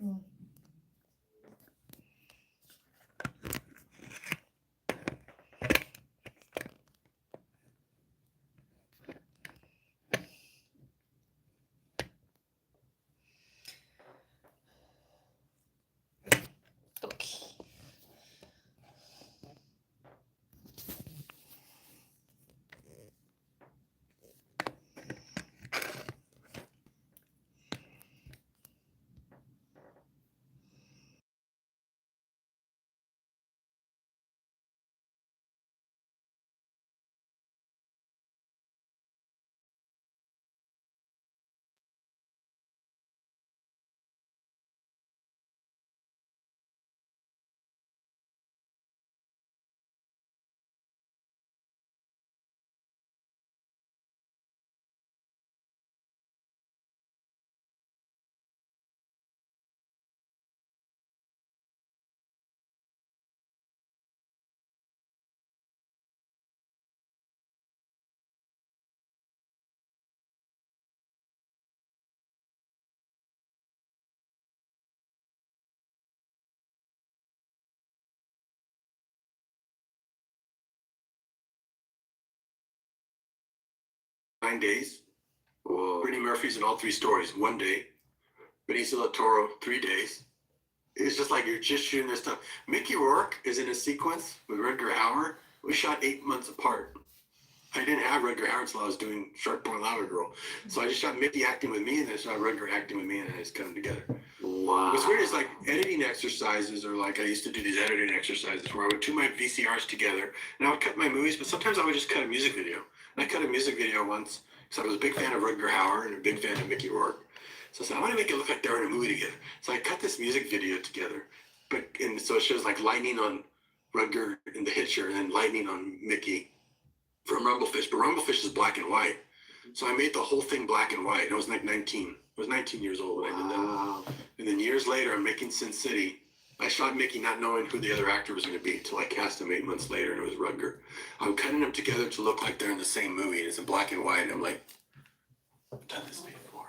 Mm. Okay. Days. Whoa. Brittany Murphy's in all three stories 1 day. Benicio del Toro 3 days. It's just like you're just shooting this stuff. Mickey Rourke is in a sequence with Rutger Hauer. We shot 8 months apart. I didn't have Rutger Hauer until I was doing Shark Boy Lava Girl. So I just shot Mickey acting with me, and then I shot Rutger acting with me, and I just cut them together. Wow. What's weird is like editing exercises, or like I used to do these editing exercises where I would do my VCRs together, and I would cut my movies, but sometimes I would just cut a music video. And I cut a music video once because I was a big fan of Rutger Hauer and a big fan of Mickey Rourke. So I said, I want to make it look like they're in a movie together. So I cut this music video together, and so it shows like lightning on Rutger in The Hitcher, and then lightning on Mickey from Rumblefish. But Rumblefish is black and white. So I made the whole thing black and white. I was like 19. I was 19 years old when I did that. And then years later, I'm making Sin City. I shot Mickey not knowing who the other actor was going to be until I cast him 8 months later, and it was Rutger. I'm cutting them together to look like they're in the same movie, and it's in black and white. And I'm like, I've done this before.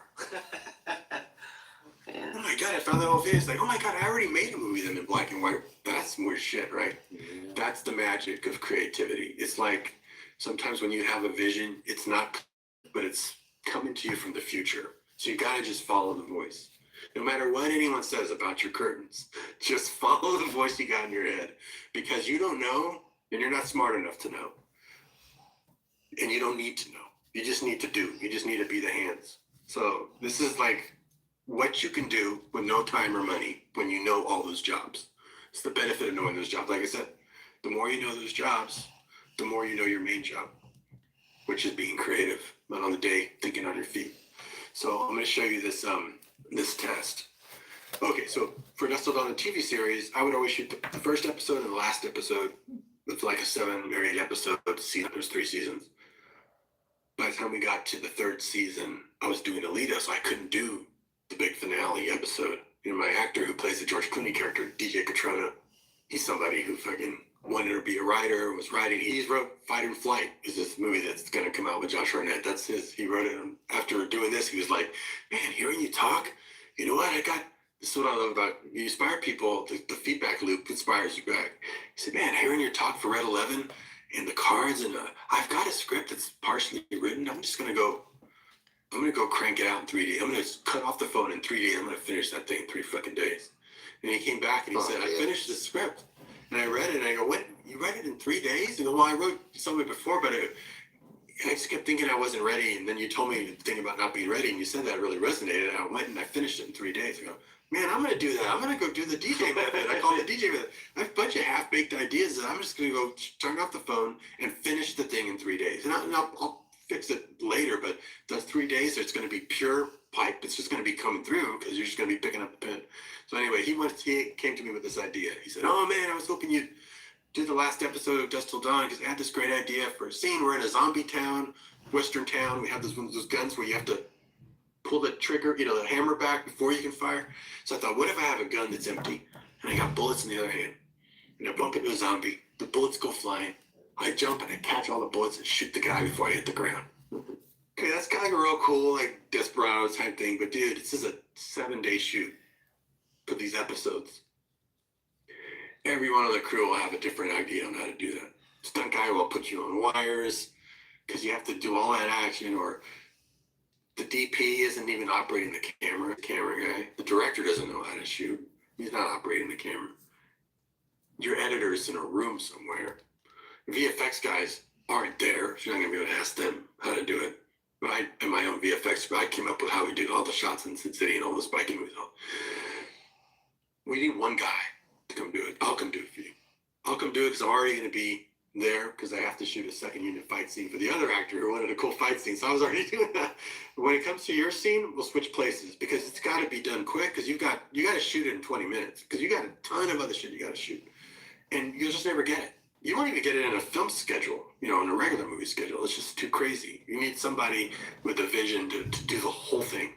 Oh my God, I found that old video. It's like, oh my God, I already made a movie then in black and white. That's more shit, right? Yeah. That's the magic of creativity. It's like sometimes when you have a vision, it's not, but it's coming to you from the future. So you gotta just follow the voice. No matter what anyone says about your curtains, just follow the voice you got in your head, because you don't know and you're not smart enough to know. And you don't need to know. You just need to do. You just need to be the hands. So this is like what you can do with no time or money when you know all those jobs. It's the benefit of knowing those jobs. Like I said, the more you know those jobs, the more you know your main job, which is being creative, not on the day thinking on your feet. So I'm going to show you this this test. Okay, so for Dust Till Dawn, the TV series, I would always shoot the first episode and the last episode. It's like a 7 or 8 episode season. There's 3 seasons. By the time we got to the 3rd season, I was doing Alita, so I couldn't do the big finale episode. You know, my actor who plays the George Clooney character, DJ Catrona, he's somebody who fucking wanted to be a writer, was writing. He wrote Fight and Flight, is this movie that's going to come out with Josh Arnett. That's his. He wrote it. After doing this, he was like, man, hearing you talk, you know what? This is what I love about you. Inspire people. The feedback loop inspires you back. He said, man, hearing your talk for Red 11 and the cards, and I've got a script that's partially written. I'm going to go crank it out in 3D. I'm going to cut off the phone in 3D. I'm going to finish that thing in 3 fucking days. And he came back and he said, I finished the script. And I read it, and I go, what? You read it in 3 days? And well, I wrote something before, but I just kept thinking I wasn't ready. And then you told me the thing about not being ready, and you said that really resonated. And I went and I finished it in 3 days. I go, man, I'm going to do that. I'm going to go do the DJ method. I call it the DJ method. I have a bunch of half-baked ideas that I'm just going to go turn off the phone and finish the thing in 3 days. And I'll fix it later, but those 3 days, it's going to be pure pipe. It's just going to be coming through because you're just going to be picking up the pen. So anyway, he came to me with this idea. He said, oh man, I was hoping you'd do the last episode of Dust Till Dawn because I had this great idea for a scene. We're in a zombie town, western town. We have those guns where you have to pull the trigger, the hammer back before you can fire. So I thought, what if I have a gun that's empty and I got bullets in the other hand? And I bump into a zombie, the bullets go flying. I jump and I catch all the bullets and shoot the guy before I hit the ground. Okay, that's kind of a real cool, like Desperado type thing. But dude, this is a 7-day shoot. for these episodes. Everyone on the crew will have a different idea on how to do that. Stunt guy will put you on wires because you have to do all that action, or the DP isn't even operating the camera guy. The director doesn't know how to shoot. He's not operating the camera. Your editor's in a room somewhere. VFX guys aren't there, so you're not gonna be able to ask them how to do it. But I, in my own VFX, I came up with how we did all the shots in Sin City and all those biking movies. We need one guy to come do it. I'll come do it for you. I'll come do it because I'm already going to be there because I have to shoot a second unit fight scene for the other actor who wanted a cool fight scene. So I was already doing that. But when it comes to your scene, we'll switch places because it's got to be done quick because you got to shoot it in 20 minutes because you got a ton of other shit you got to shoot. And you'll just never get it. You won't even get it in a film schedule, in a regular movie schedule. It's just too crazy. You need somebody with a vision to do the whole thing.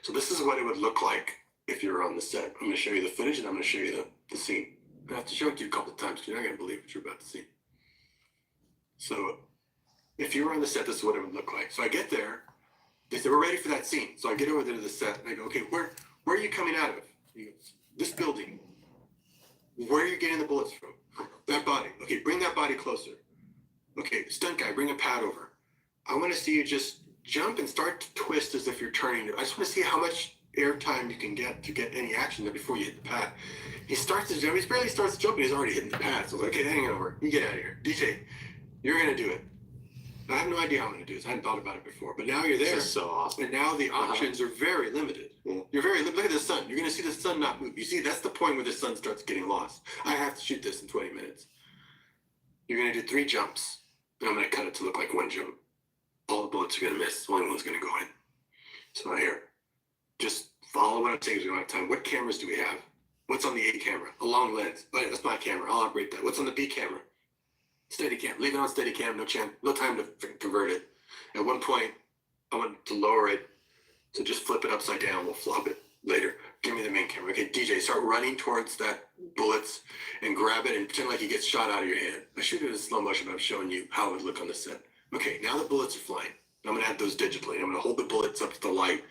So this is what it would look like if you're on the set. I'm going to show you the footage and I'm going to show you the scene. I have to show it to you a couple of times because you're not going to believe what you're about to see. So if you were on the set, this is what it would look like. So I get there. They said, we're ready for that scene. So I get over there to the set and I go, okay, where are you coming out of? He goes, this building. Where are you getting the bullets from? That body. Okay, bring that body closer. Okay, stunt guy, bring a pad over. I want to see you just jump and start to twist as if you're turning. I just want to see how much air time you can get to get any action there before you hit the pad. He starts to jump. He barely starts to jump and he's already hitting the pad. So I was like, okay, hang over. You get out of here. DJ, you're going to do it. I have no idea how I'm going to do this. I hadn't thought about it before. But now you're there. This is so awesome. And now the options are very limited. You're very limited. Look at the sun. You're going to see the sun not move. You see, that's the point where the sun starts getting lost. I have to shoot this in 20 minutes. You're going to do 3 jumps. And I'm going to cut it to look like 1 jump. All the bullets are going to miss. Only one's going to go in. So here, just follow what I'm saying. We don't have time. What cameras do we have? What's on the A camera? A long lens. But that's my camera. I'll operate that. What's on the B camera? Steadicam. Leave it on Steadicam. No time to convert it. At one point, I want to lower it. So just flip it upside down. We'll flop it later. Give me the main camera. Okay, DJ, start running towards that bullets and grab it and pretend like he gets shot out of your hand. I shoot it in slow motion, but I'm showing you how it would look on the set. Okay, now the bullets are flying. I'm going to add those digitally. I'm going to hold the bullets up to the light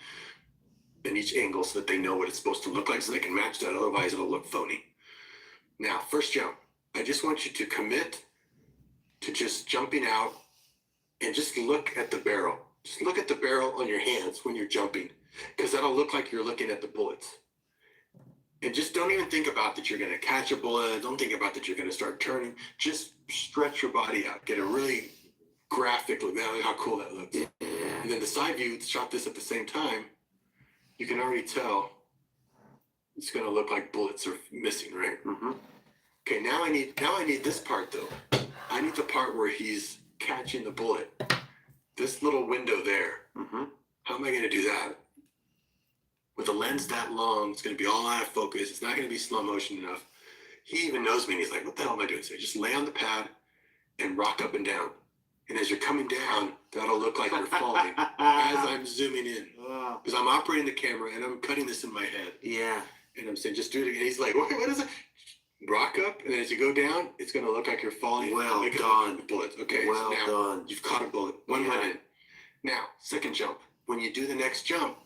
in each angle so that they know what it's supposed to look like so they can match that. Otherwise, it'll look phony. Now, first jump. I just want you to commit to just jumping out and just look at the barrel. Just look at the barrel on your hands when you're jumping because that'll look like you're looking at the bullets. And just don't even think about that you're going to catch a bullet. Don't think about that you're going to start turning. Just stretch your body out. Get a really graphic look. Now, look how cool that looks. And then the side view, shot this at the same time. You can already tell it's going to look like bullets are missing, right? Mm-hmm. Okay, now I need this part though. I need the part where he's catching the bullet. This little window there. Mm-hmm. How am I going to do that? With a lens that long, it's going to be all out of focus. It's not going to be slow motion enough. He even knows me and he's like, what the hell am I doing? So just lay on the pad and rock up and down. And as you're coming down, that'll look like you're falling as I'm zooming in. Because I'm operating the camera and I'm cutting this in my head. Yeah. And I'm saying, just do it again. He's like, what is it? Rock up, and then as you go down, it's going to look like you're falling. Well done. Bullets. Okay, well so now done. You've caught a bullet. One went in. Now, second jump. When you do the next jump,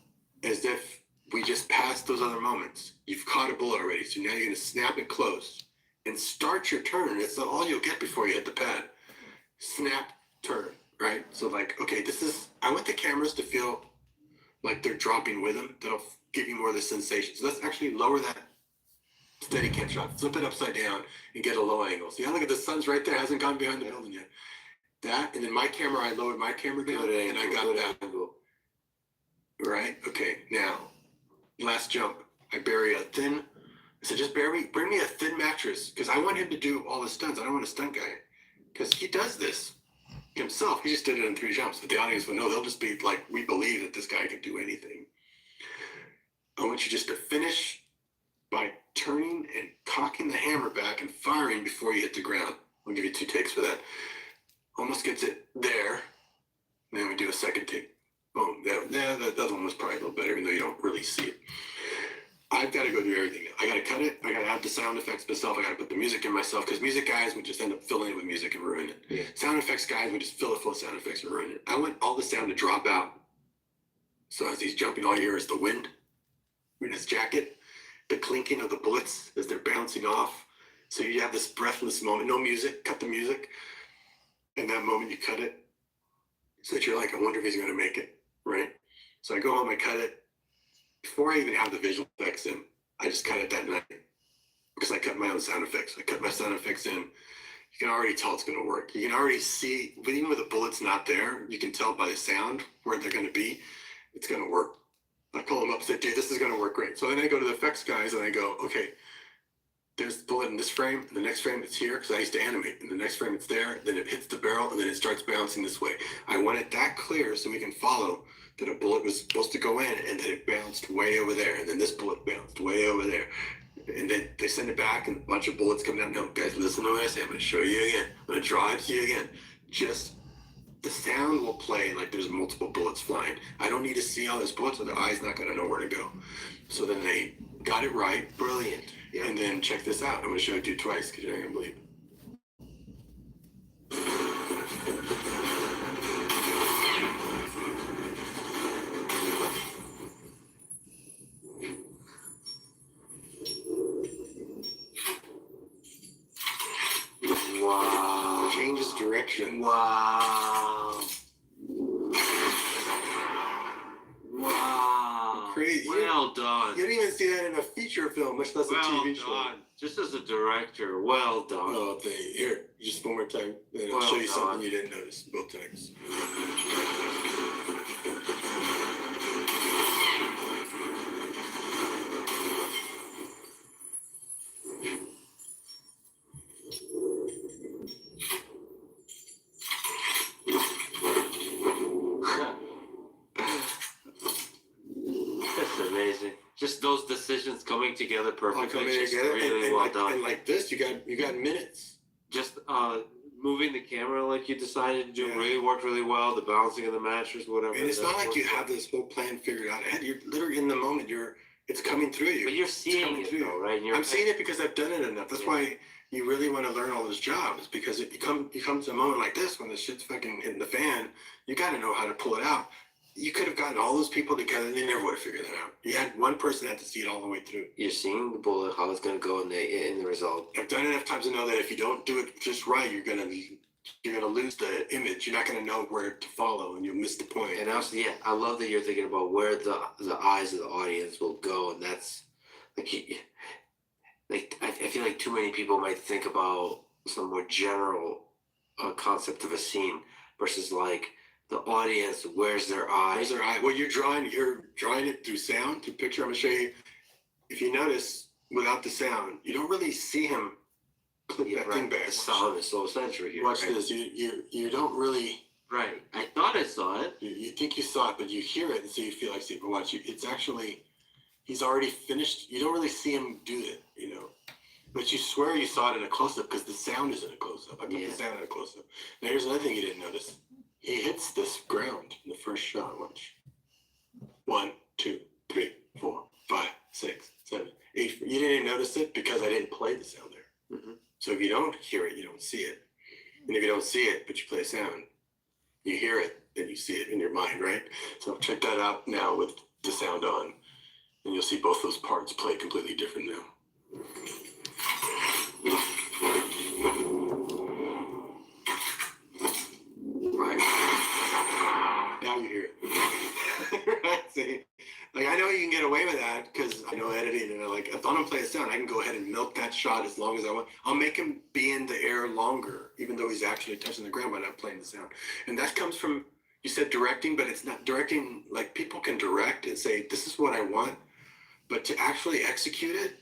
as if we just passed those other moments, you've caught a bullet already. So now you're going to snap it close and start your turn. That's all you'll get before you hit the pad. Snap, turn, right? So like, okay, I want the cameras to feel like they're dropping with them. That'll give you more of the sensation. So let's actually lower that Steadicam shot, flip it upside down and get a low angle. See, look at the sun's right there, hasn't gone behind the building yet. That, and then my camera, I lowered my camera down and I got that angle. Right? Okay, now, last jump. I bury a thin, I said, just bring me a thin mattress because I want him to do all the stunts. I don't want a stunt guy because he does this himself. He just did it in 3 jumps, but the audience will know. They'll just be like, we believe that this guy can do anything. I want you just to finish by turning and cocking the hammer back and firing before you hit the ground. I'll give you 2 takes for that. Almost gets it there. And then we do a second take. Boom. The other one was probably a little better, even though you don't really see it. I've got to go do everything. I got to cut it. I got to add the sound effects myself. I got to put the music in myself because music guys would just end up filling it with music and ruin it. Yeah. Sound effects guys would just fill it full of sound effects and ruin it. I want all the sound to drop out. So as he's jumping, all you hear is the wind in his jacket. the clinking of the bullets as they're bouncing off. So you have this breathless moment, no music, cut the music. In that moment, you cut it. So that you're like, I wonder if he's going to make it, right? So I go home, I cut it. Before I even have the visual effects in, I just cut it that night because I cut my own sound effects. I cut my sound effects in. You can already tell it's going to work. You can already see, but even with the bullets not there, you can tell by the sound where they're going to be. It's going to work. I call them up and say, dude, this is going to work great. So then I go to the effects guys and I go, okay, there's the bullet in this frame, and the next frame it's here, because I used to animate. In the next frame it's there, then it hits the barrel, and then it starts bouncing this way. I want it that clear so we can follow that a bullet was supposed to go in, and then it bounced way over there, and then this bullet bounced way over there. And then they send it back, and a bunch of bullets come down. No, guys, listen to what I say. I'm going to show you again. I'm going to draw it to you again. Just the sound will play like there's multiple bullets flying. I don't need to see all those bullets, or the eye's not going to know where to go. So then they got it right. Brilliant. Yeah. And then check this out. I'm going to show it to you twice because you're not going to believe it. Wow. Changes direction. Wow. Wow. Crazy. Well done. You don't even see that in a feature film, much less a TV show. Well done. Just as a director, well done. Oh, here, just one more time. Then I'll Well show you done. something you didn't notice both times. That's amazing. Just those decisions coming together All perfectly. coming Just together, really and well like, done. and like this, you got minutes. Just moving the camera like you decided to do Yeah. really worked really well. The balancing of the mattress, whatever. And it's that not like you worked have this whole plan figured out ahead. You're literally in the moment. It's coming through you. But you're It's seeing coming it through though, you. right? And you're I'm seeing it because I've done it enough. That's Yeah. why you really want to learn all those jobs, because if you come to a moment like this when the shit's fucking hitting the fan, you got to know how to pull it out. You could have gotten all those people together and they never would have figured that out. You had one person had to see it all the way through. You're seeing the bullet, how it's gonna go in the result. I've done it enough times to know that if you don't do it just right, you're gonna lose the image. You're not gonna know where to follow, and you'll miss the point. And also, yeah, I love that you're thinking about where the eyes of the audience will go, and that's like I feel like too many people might think about some more general concept of a scene versus like the audience, where's their eyes? Where's their eye? Well, you're drawing it through sound, through picture. I'm gonna show you. If you notice, without the sound, you don't really see him clip Yeah, that right. thing back. The sound is so essential here. Watch right? this. You don't really. Right. I thought I saw it. You think you saw it, but you hear it, and so you feel like see it. But watch, it's actually, he's already finished. You don't really see him do it, But you swear you saw it in a close-up because the sound is in a close-up. I put Yeah. the sound in a close-up. Now here's another thing you didn't notice. He hits this ground in the first shot. Watch. 1, 2, 3, 4, 5, 6, 7, 8. You didn't even notice it because I didn't play the sound there. Mhm. So if you don't hear it, you don't see it. And if you don't see it, but you play sound, you hear it, then you see it in your mind, right? So check that out now with the sound on, and you'll see both those parts play completely different now. Right. Now you hear it. Right? See? Like, I know you can get away with that because I know editing, and if I'm gonna play a sound, I can go ahead and milk that shot as long as I want. I'll make him be in the air longer, even though he's actually touching the ground by not playing the sound. And that comes from, you said directing, but it's not directing. Like, people can direct and say, this is what I want, but to actually execute it,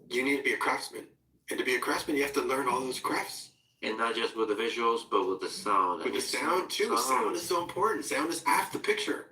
you need to be a craftsman. And to be a craftsman, you have to learn all those crafts. And not just with the visuals, but with the sound. With the sound too. Sound is so important. Sound is half the picture.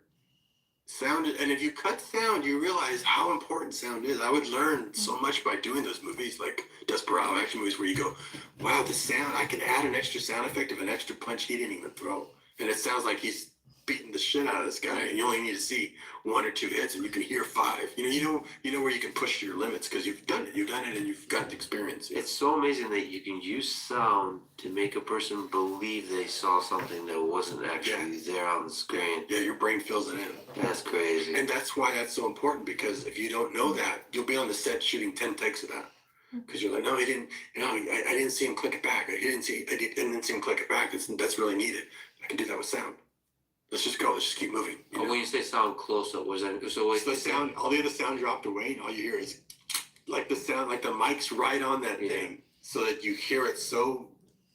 Sound, and if you cut sound, you realize how important sound is. I would learn so much by doing those movies, like Desperado action movies, where you go, wow, the sound, I can add an extra sound effect of an extra punch he didn't even throw. And it sounds like he's beating the shit out of this guy, and you only need to see 1 or 2 hits, and you can hear 5. You know where you can push your limits because you've done it. You've done it, and you've got the experience. It's so amazing that you can use sound to make a person believe they saw something that wasn't actually there on the screen. Yeah, your brain fills it in. That's crazy. And that's why that's so important, because if you don't know that, you'll be on the set shooting 10 takes of that. Because you're like, no, he didn't. I didn't see him click it back. I didn't see him click it back. That's really needed. I can do that with sound. Let's just go. Let's just keep moving. But when you say sound close up, was that so? It's the sound. All the other sound dropped away, and all you hear is like the sound, like the mic's right on that thing, so that you hear it so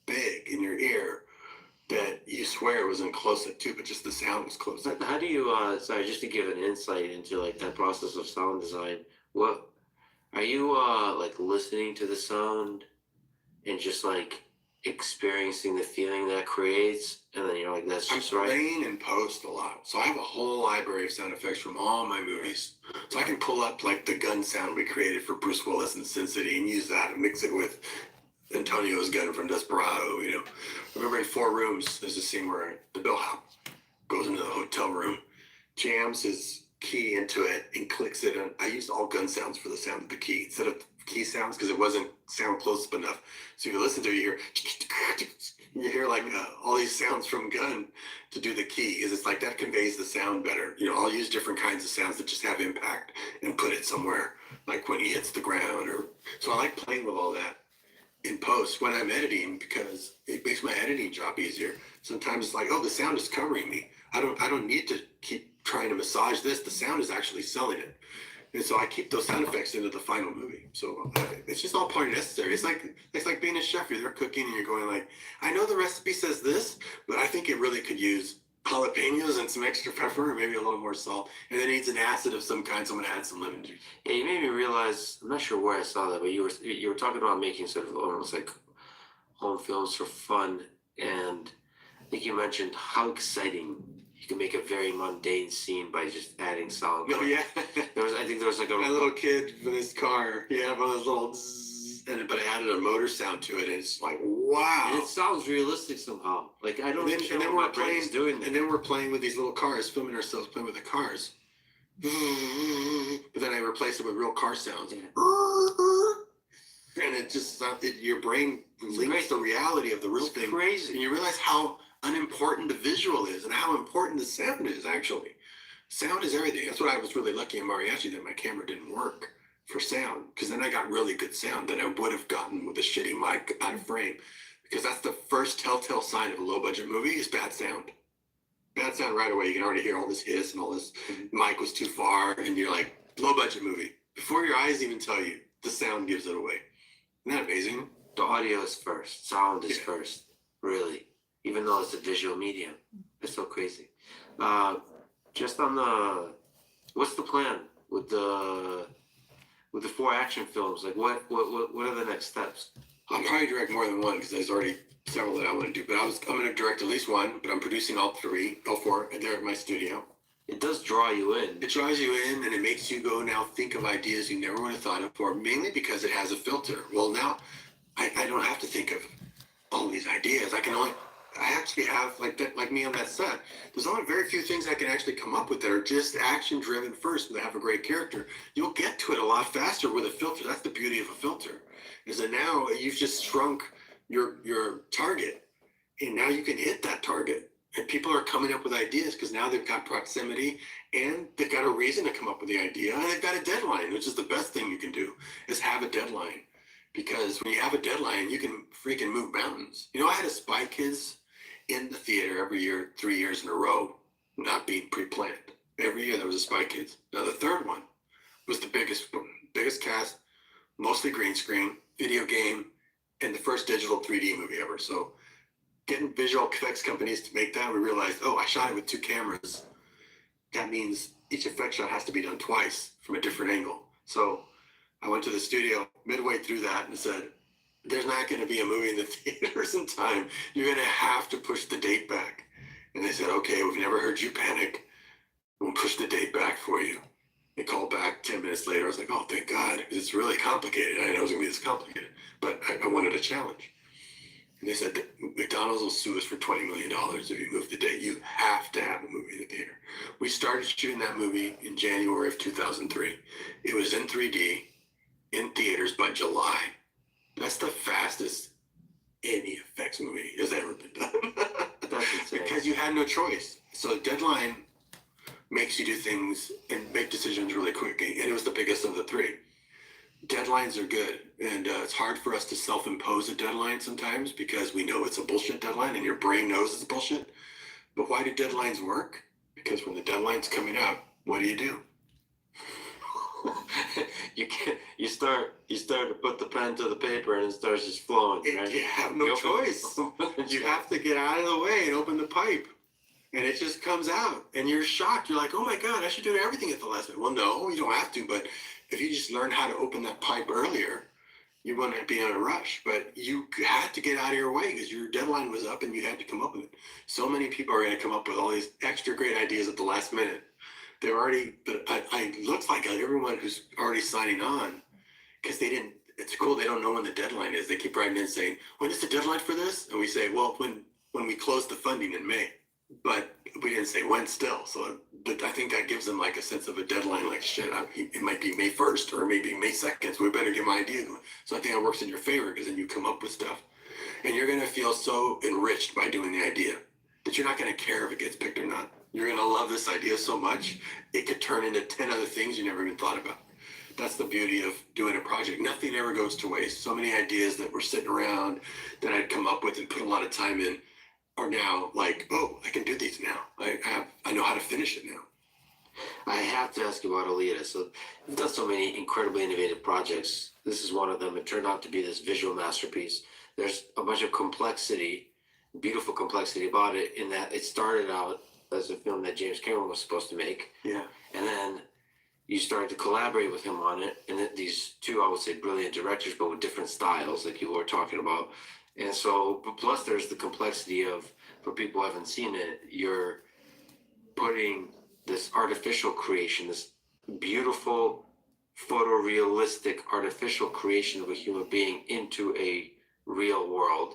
big in your ear that you swear it wasn't close up too, but just the sound was close up. How do you? Sorry, just to give an insight into like that process of sound design. What are you like listening to the sound and just like experiencing the feeling that creates, and then you're like, that's just I'm right. playing and post a lot, so I have a whole library of sound effects from all my movies. So I can pull up like the gun sound we created for Bruce Willis in Sin City and use that and mix it with Antonio's gun from Desperado. Remember in 4 Rooms, there's a scene where the bellhop goes into the hotel room, jams his key into it, and clicks it. And I used all gun sounds for the sound of the key instead of key sounds because it wasn't sound close up enough. So you listen to it, you hear like all these sounds from gun to do the key, because it's like that conveys the sound better. I'll use different kinds of sounds that just have impact and put it somewhere, like when he hits the ground. So I like playing with all that in post when I'm editing, because it makes my editing job easier. Sometimes it's like, oh, the sound is covering me. I don't need to keep trying to massage this. The sound is actually selling it. And so I keep those sound effects into the final movie. So it's just all part necessary. It's like being a chef. You're there cooking and you're going like, I know the recipe says this, but I think it really could use jalapenos and some extra pepper and maybe a little more salt. And then it needs an acid of some kind, so I'm gonna add some lemon juice. Yeah, you made me realize. I'm not sure where I saw that, but you were talking about making sort of almost like home films for fun, and I think you mentioned how exciting you can make a very mundane scene by just adding sound. Oh yeah. I think there was like My little kid with his car. He had one of those little zzz, but I added a motor sound to it, and it's like, wow. And it sounds realistic somehow. Like I don't understand and then what my brain is doing. And then we're playing with these little cars, filming ourselves playing with the cars. But then I replaced it with real car sounds. Yeah. And it just, your brain links the reality of the real thing. Crazy. And you realize how unimportant the visual is and how important the sound is, actually. Sound is everything. That's what I was really lucky in Mariachi, that my camera didn't work for sound, because then I got really good sound that I would have gotten with a shitty mic out of frame. Because that's the first telltale sign of a low budget movie is bad sound. Bad sound right away. You can already hear all this hiss and all this. Mic was too far, and you're like, low budget movie. Before your eyes even tell you, the sound gives it away. Isn't that amazing? The audio is first. Sound is first. Really. Even though it's a visual medium. It's so crazy. Just on what's the plan with the 4 action films? Like what are the next steps? I'll probably direct more than one, because there's already several that I want to do. But I'm going to direct at least one, but I'm producing all 4, and they're at my studio. It does draw you in. It draws you in, and it makes you go now think of ideas you never would have thought of before, mainly because it has a filter. Well, now I don't have to think of all these ideas. I actually have, like me on that set, there's only very few things I can actually come up with that are just action driven first, and they have a great character. You'll get to it a lot faster with a filter. That's the beauty of a filter, is that now you've just shrunk your target, and now you can hit that target. And people are coming up with ideas because now they've got proximity and they've got a reason to come up with the idea, and they've got a deadline, which is the best thing you can do, is have a deadline. Because when you have a deadline, you can freaking move mountains. I had a Spy Kids in the theater every year, 3 years in a row, not being pre-planned. Every year there was a Spy Kids. Now the third one was the biggest cast, mostly green screen, video game, and the first digital 3D movie ever. So getting visual effects companies to make that, we realized, oh, I shot it with 2 cameras. That means each effect shot has to be done twice from a different angle. So I went to the studio midway through that and said, there's not going to be a movie in the theaters in time. You're going to have to push the date back. And they said, okay, we've never heard you panic. We'll push the date back for you. They called back 10 minutes later. I was like, oh, thank God, because it's really complicated. I didn't know it was going to be this complicated, but I wanted a challenge. And they said that McDonald's will sue us for $20 million if you move the date. You have to have a movie in the theater. We started shooting that movie in January of 2003. It was in 3D, in theaters by July. That's the fastest any effects movie has ever been done. That's insane. Because you had no choice. So Deadline makes you do things and make decisions really quickly. And it was the biggest of the three. Deadlines are good, and it's hard for us to self-impose a deadline sometimes because we know it's a bullshit deadline and your brain knows it's bullshit. But why do deadlines work? Because when the deadline's coming up, what do? You can't. You start to put the pen to the paper, and it starts just flowing. Right? You have no choice. You have to get out of the way and open the pipe, and it just comes out, and you're shocked. You're like, "Oh my god, I should do everything at the last minute." Well, no, you don't have to, but if you just learn how to open that pipe earlier, you wouldn't be in a rush. But you had to get out of your way because your deadline was up and you had to come up with it. So many people are going to come up with all these extra great ideas at the last minute. They're already, but I looks like everyone who's already signing on, because they didn't, it's cool, they don't know when the deadline is. They keep writing in saying, when is the deadline for this? And we say, well, when we close the funding in May. But we didn't say when still. So but I think that gives them like a sense of a deadline, like shit, it might be May 1st or maybe May 2nd. So we better get my idea going. So I think it works in your favor because then you come up with stuff. And you're going to feel so enriched by doing the idea that you're not going to care if it gets picked or not. You're going to love this idea so much, it could turn into 10 other things you never even thought about. That's the beauty of doing a project. Nothing ever goes to waste. So many ideas that were sitting around that I'd come up with and put a lot of time in are now like, oh, I can do these now. I know how to finish it now. I have to ask you about Alita. So you've done so many incredibly innovative projects. This is one of them. It turned out to be this visual masterpiece. There's a bunch of complexity, beautiful complexity about it, in that it started out as a film that James Cameron was supposed to make. Yeah. And then you started to collaborate with him on it. And then these two, I would say, brilliant directors, but with different styles, like you were talking about. And so, but plus there's the complexity of, for people who haven't seen it, you're putting this artificial creation, this beautiful, photorealistic artificial creation of a human being into a real world.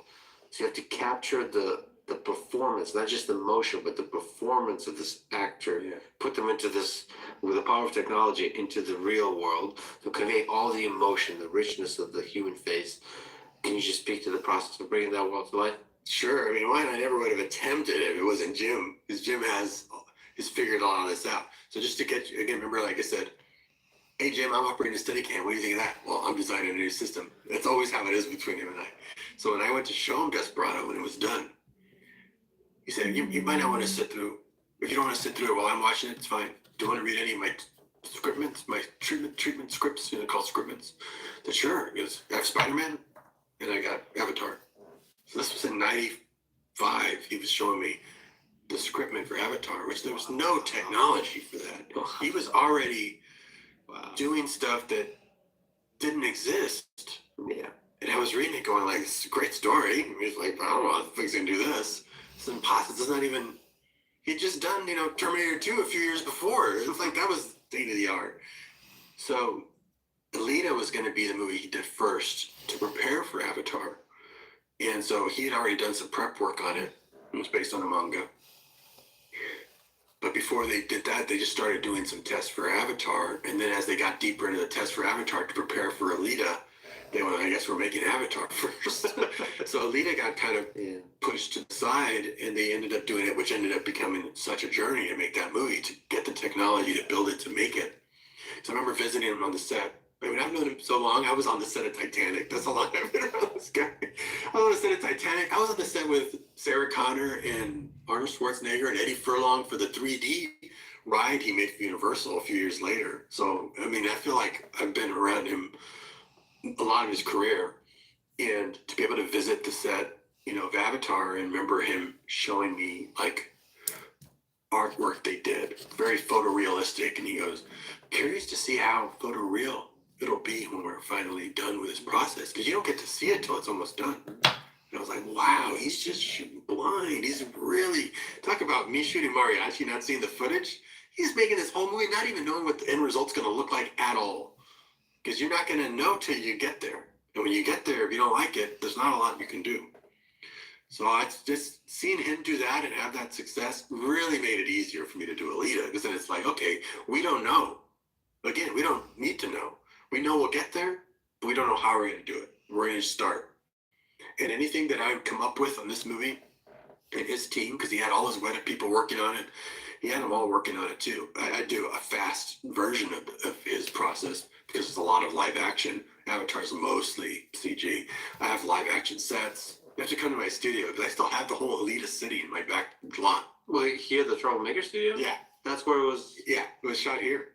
So you have to capture the performance, not just the motion, but the performance of this actor. Yeah. Put them into this, with the power of technology, into the real world to convey all the emotion, the richness of the human face. Can you just speak to the process of bringing that world to life? Sure. I mean, why I never would have attempted it if it wasn't Jim, because Jim has figured all of this out. So just to get you, again, remember, like I said, hey, Jim, I'm operating a Steadicam. What do you think of that? Well, I'm designing a new system. That's always how it is between him and I. So when I went to show him Desperado when it was done, he said, you might not want to sit through. If you don't want to sit through it while I'm watching it, it's fine. Do you want to read any of my scriptments, my treatment scripts, called scriptments? I said, sure. He goes, I have Spider-Man and I got Avatar. So this was in 95. He was showing me the scriptment for Avatar, which there was no technology for that. He was already doing stuff that didn't exist. Yeah. And I was reading it going like, it's a great story. And he's like, I don't know how the fuck's gonna do this. It's impossible. It's not even, he'd just done, Terminator 2 a few years before. It's like, that was state of the art. So Alita was gonna be the movie he did first to prepare for Avatar. And so he had already done some prep work on it. It was based on a manga. But before they did that, they just started doing some tests for Avatar. And then as they got deeper into the test for Avatar to prepare for Alita, they went, I guess we're making Avatar first. So Alita got kind of pushed to the side, and they ended up doing it, which ended up becoming such a journey to make that movie, to get the technology to build it, to make it. So I remember visiting him on the set. I mean, I've known him so long. I was on the set of Titanic. That's how long I've been around this guy. I was on the set of Titanic. I was on the set with Sarah Connor and Arnold Schwarzenegger and Eddie Furlong for the 3D ride he made for Universal a few years later. So, I mean, I feel like I've been around him a lot of his career. And to be able to visit the set, of Avatar, and remember him showing me, like, artwork they did, very photorealistic. And he goes, curious to see how photoreal it'll be when we're finally done with this process, because you don't get to see it till it's almost done. And I was like, wow, he's just shooting blind. He's really, talk about me shooting mariachi, not seeing the footage. He's making this whole movie not even knowing what the end result's going to look like at all, because you're not going to know till you get there. And when you get there, if you don't like it, there's not a lot you can do. So I just seeing him do that and have that success really made it easier for me to do Alita, because then it's like, okay, we don't know. Again, we don't need to know. We know we'll get there, but we don't know how we're going to do it. We're going to start. And anything that I would come up with on this movie and his team, because he had all his Weta people working on it, he had them all working on it too. I do a fast version of his process because it's a lot of live action. Avatar's mostly CG. I have live action sets. You have to come to my studio because I still have the whole Alita city in my back lot. Well, here, the Troublemaker Studio? Yeah, That's where it was. yeah, it was shot here.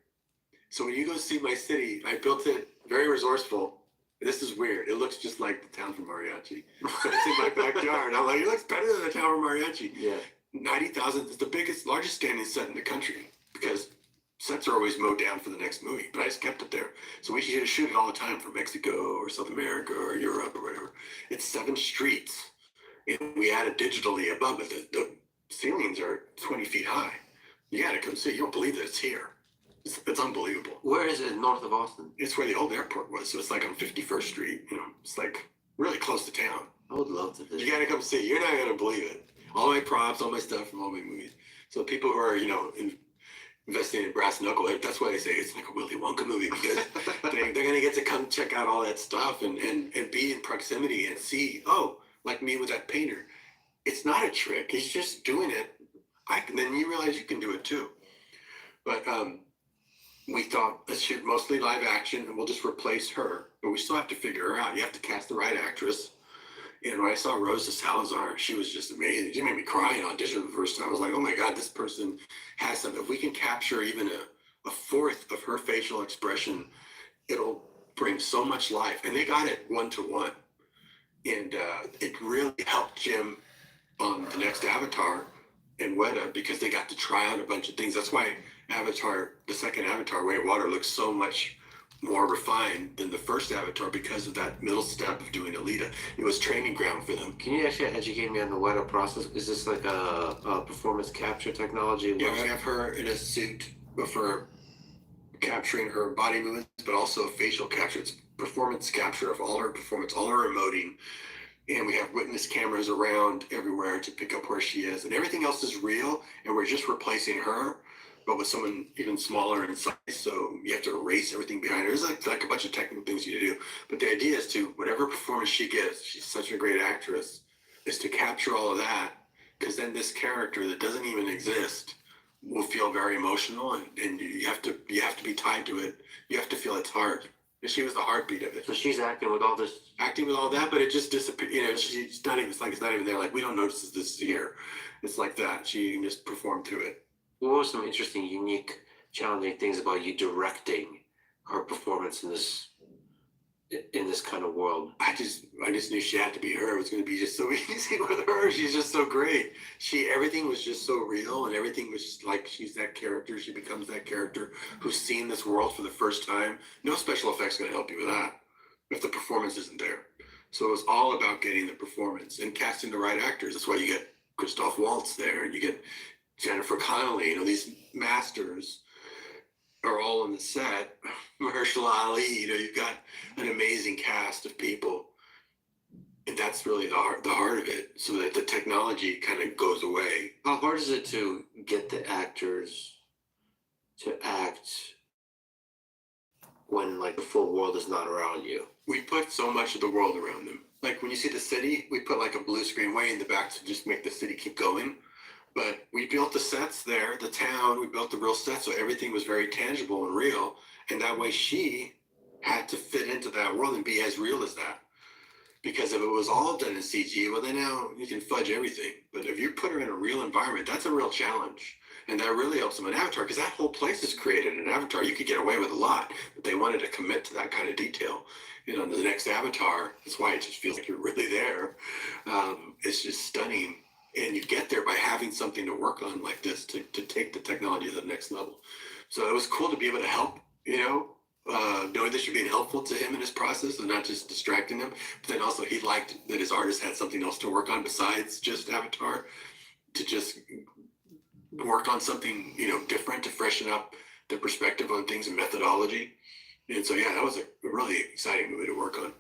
So when you go see my city, I built it very resourceful. This is weird. It looks just like the town from Mariachi. But it's in my backyard. I'm like, it looks better than the town from Mariachi. Yeah. 90,000 is the biggest, largest standing set in the country because sets are always mowed down for the next movie. But I just kept it there. So we should shoot it all the time from Mexico or South America or Europe or whatever. It's 7 streets. And we added digitally above it. The ceilings are 20 feet high. You gotta come see. You don't believe that it's here. It's unbelievable. Where is it? North of Austin? It's where the old airport was. So it's like on 51st Street. You know, it's like really close to town. I would love to visit. You gotta come see. You're not gonna believe it. All my props, all my stuff from all my movies. So people who are, investing in brass knuckle, that's why I say it's like a Willy Wonka movie, because they're gonna get to come check out all that stuff and be in proximity and see, oh, like me with that painter. It's not a trick. He's just doing it. Then you realize you can do it too. But we thought, let's shoot mostly live action and we'll just replace her. But we still have to figure her out. You have to cast the right actress. And when I saw Rosa Salazar, she was just amazing. She made me cry in audition the first time. I was like, oh my God, this person has something. If we can capture even a fourth of her facial expression, it'll bring so much life. And they got it 1-to-1. And it really helped Jim on the next Avatar and Weta because they got to try out a bunch of things. That's why Avatar, the second Avatar, Way of Water, looks so much more refined than the first Avatar because of that middle step of doing Alita. It was training ground for them. Can you actually educate me on the Weta process? Is this like a performance capture technology? Yeah, I have her in a suit for capturing her body movements, but also facial capture. It's performance capture of all her performance, all her emoting. And we have witness cameras around everywhere to pick up where she is. And everything else is real, and we're just replacing her, but with someone even smaller in size. So you have to erase everything behind her. There's like a bunch of technical things you do. But the idea is to, whatever performance she gives, she's such a great actress, is to capture all of that. Because then this character that doesn't even exist will feel very emotional, and you have to be tied to it. You have to feel its heart. And she was the heartbeat of it. So she's acting with all this. Acting with all that, but it just disappeared. She's not even. It's not even there. Like, we don't notice this is here. It's like that. She can just perform through it. What were some interesting, unique, challenging things about you directing her performance in this kind of world? I just knew she had to be her. It was going to be just so easy with her. She's just so great. Everything was just so real, and everything was just like she's that character. She becomes that character who's seen this world for the first time. No special effects going to help you with that if the performance isn't there. So it was all about getting the performance and casting the right actors. That's why you get Christoph Waltz there, and you get Jennifer Connelly. These masters are all on the set. Mahershala Ali, you've got an amazing cast of people. And that's really the heart of it, so that the technology kind of goes away. How hard is it to get the actors to act when like the full world is not around you? We put so much of the world around them. Like when you see the city, we put like a blue screen way in the back to just make the city keep going. But we built the sets there, the town, we built the real sets, so everything was very tangible and real. And that way she had to fit into that world and be as real as that. Because if it was all done in CG, well, then now you can fudge everything. But if you put her in a real environment, that's a real challenge. And that really helps them in Avatar, because that whole place is created in Avatar. You could get away with a lot, but they wanted to commit to that kind of detail. The next Avatar, that's why it just feels like you're really there. It's just stunning. And you get there by having something to work on like this to take the technology to the next level. So it was cool to be able to help, knowing that you're being helpful to him in his process and not just distracting him. But then also he liked that his artist had something else to work on besides just Avatar, to just work on something, different, to freshen up the perspective on things and methodology. And so, yeah, that was a really exciting movie to work on.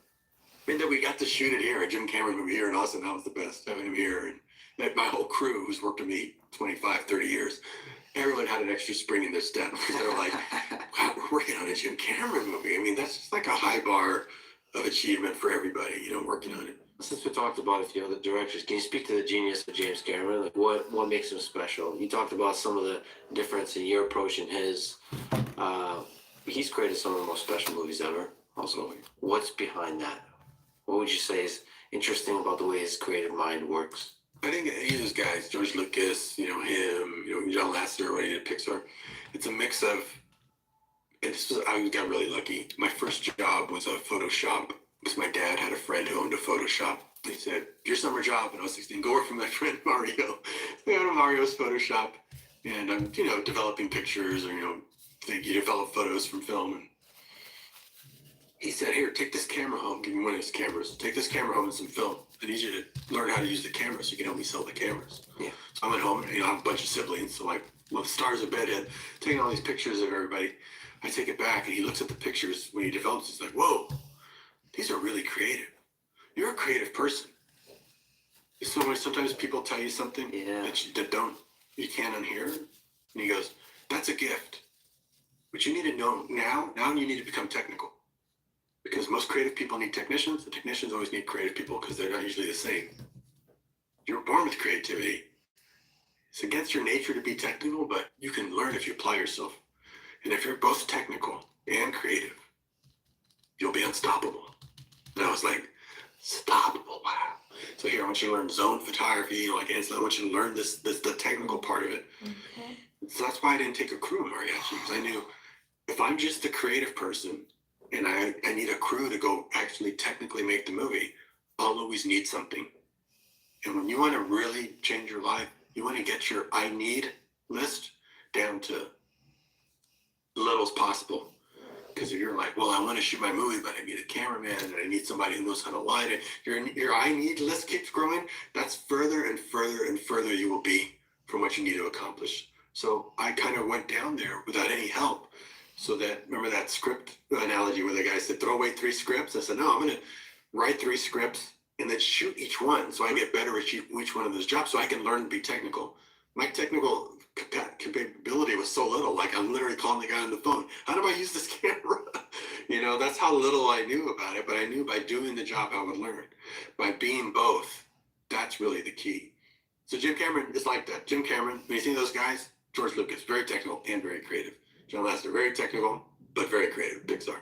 And then we got to shoot it here, a Jim Cameron movie here in Austin. That was the best, having him here. And my whole crew, who's worked with me 25, 30 years, everyone had an extra spring in their step because they were like, wow, we're working on a Jim Cameron movie. I mean, that's just like a high bar of achievement for everybody, working on it. Since we talked about a few other directors, can you speak to the genius of James Cameron? Like, what makes him special? You talked about some of the difference in your approach and his. He's created some of the most special movies ever. Also, what's behind that? What would you say is interesting about the way his creative mind works? I think any of those guys, George Lucas, him, John Lasseter, when he did Pixar, it's a mix of. I got really lucky. My first job was a Photoshop because my dad had a friend who owned a Photoshop. He said, "Your summer job," when I was 16, go work for my friend Mario. So I go to Mario's Photoshop, and I'm, developing pictures or you develop photos from film. And he said, "Here, take this camera home. Give me one of his cameras. Take this camera home and some film. I need you to learn how to use the camera so you can help me sell the cameras." Yeah. So I went home, and I have a bunch of siblings, so like, well, the stars of bedhead, taking all these pictures of everybody. I take it back, and he looks at the pictures when he develops. He's like, "Whoa, these are really creative. You're a creative person." So when sometimes people tell you something you can't unhear, and he goes, "That's a gift. But you need to know now you need to become technical. Because most creative people need technicians, and technicians always need creative people because they're not usually the same. You're born with creativity. It's against your nature to be technical, but you can learn if you apply yourself. And if you're both technical and creative, you'll be unstoppable." And I was like, "Stoppable, wow." So here, I want you to learn zone photography, like Ansel, I want you to learn the technical part of it. Okay. So that's why I didn't take a crew in mariachi, because I knew if I'm just the creative person and I need a crew to go actually technically make the movie, I'll always need something. And when you want to really change your life, you want to get your I need list down to little as possible. Because if you're like, well, I want to shoot my movie, but I need a cameraman and I need somebody who knows how to light it, your I need list keeps growing. That's further and further and further you will be from what you need to accomplish. So I kind of went down there without any help. So that, remember that script analogy where the guy said, throw away 3 scripts? I said, no, I'm going to write 3 scripts and then shoot each one so I get better at each one of those jobs so I can learn to be technical. My technical capability was so little, like I'm literally calling the guy on the phone. How do I use this camera? That's how little I knew about it, but I knew by doing the job I would learn. By being both, that's really the key. So Jim Cameron is like that. Jim Cameron, when you see those guys, George Lucas, very technical and very creative. John Lasseter, very technical, but very creative, Pixar.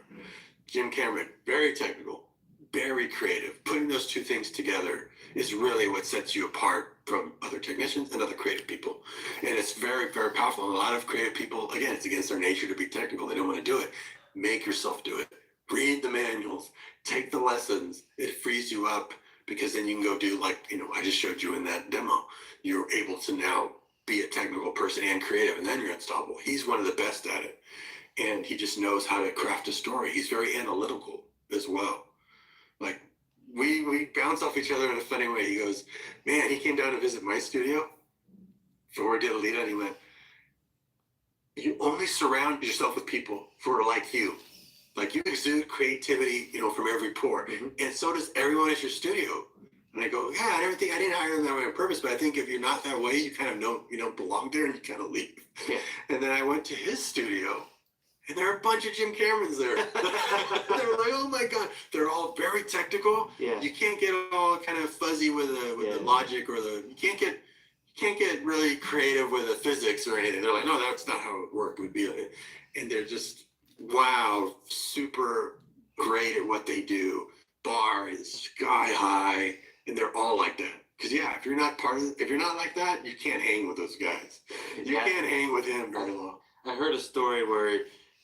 Jim Cameron, very technical, very creative. Putting those two things together is really what sets you apart from other technicians and other creative people. And it's very, very powerful. And a lot of creative people, again, it's against their nature to be technical. They don't want to do it. Make yourself do it. Read the manuals, take the lessons. It frees you up because then you can go do I just showed you in that demo. You're able to now be a technical person and creative, and then you're unstoppable. He's one of the best at it. And he just knows how to craft a story. He's very analytical as well. Like, we bounce off each other in a funny way. He goes, man, he came down to visit my studio before we did Alita, and he went, you only surround yourself with people who are like you. Like, you exude creativity, from every pore. Mm-hmm. And so does everyone at your studio. And I go, yeah, I didn't hire them that way on purpose, but I think if you're not that way, you kind of don't belong there and you kind of leave. Yeah. And then I went to his studio, and there are a bunch of Jim Camerons there. They were like, oh my God. They're all very technical. Yeah. You can't get all kind of fuzzy with the logic or you can't get really creative with the physics or anything. They're like, no, that's not how it worked. It would be and they're just, wow, super great at what they do. Bar is sky high. And they're all like that. Because if you're not like that, you can't hang with those guys. You can't hang with him very long. I heard a story where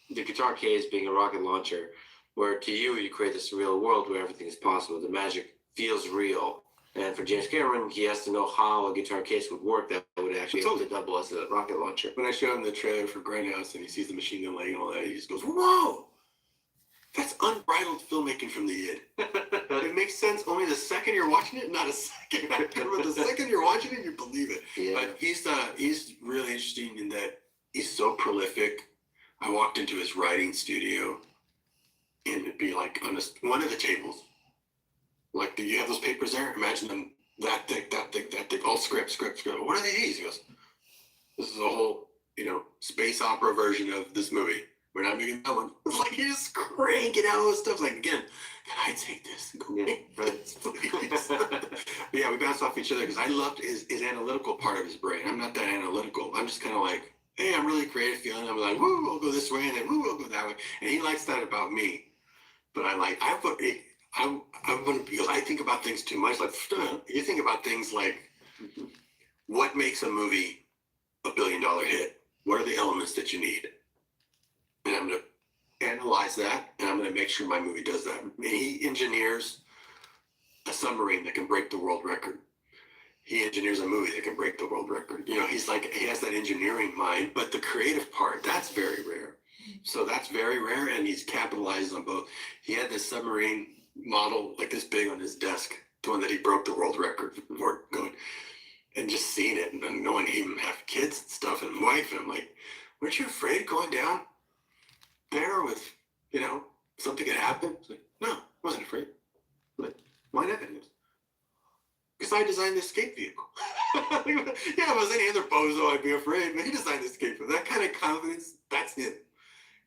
the guitar case being a rocket launcher, where to you create this real world where everything is possible. The magic feels real. And for James Cameron, he has to know how a guitar case would work that would actually able to double as a rocket launcher. When I show him the trailer for Grindhouse and he sees the machine gun leg and all that, he just goes, whoa! That's unbridled filmmaking from the id. It makes sense only the second you're watching it, not a second. But the second you're watching it, you believe it. Yeah. But he's really interesting in that he's so prolific. I walked into his writing studio, and it'd be like on one of the tables, Like, do you have those papers there? Imagine them that thick, that thick, that thick, all script. What are these? He goes, this is a whole, space opera version of this movie. We're not making that one. It's like, you're just cranking out all this stuff. It's like, again, can I take this and go make this, please? But yeah, we bounced off each other because I loved his analytical part of his brain. I'm not that analytical. I'm just kind of like, hey, I'm really creative feeling. I'm like, woo, I'll go this way, and then woo, I'll go that way. And he likes that about me. But I want to, because I think about things too much. Like, you think about things like, what makes a movie a $1 billion hit? What are the elements that you need? And I'm going to analyze that, and I'm going to make sure my movie does that. And he engineers a submarine that can break the world record. He engineers a movie that can break the world record. He's like, he has that engineering mind, but the creative part, that's very rare. So that's very rare, and he's capitalized on both. He had this submarine model like this big on his desk, the one that he broke the world record for going, and just seeing it and knowing he even have kids and stuff and wife, and I'm like, weren't you afraid going down there with, something could happen? It's like, no, I wasn't afraid. I'm like, why not? Because I designed the escape vehicle. Yeah, if I was any other bozo, I'd be afraid, but he designed the escape vehicle. That kind of confidence, that's him.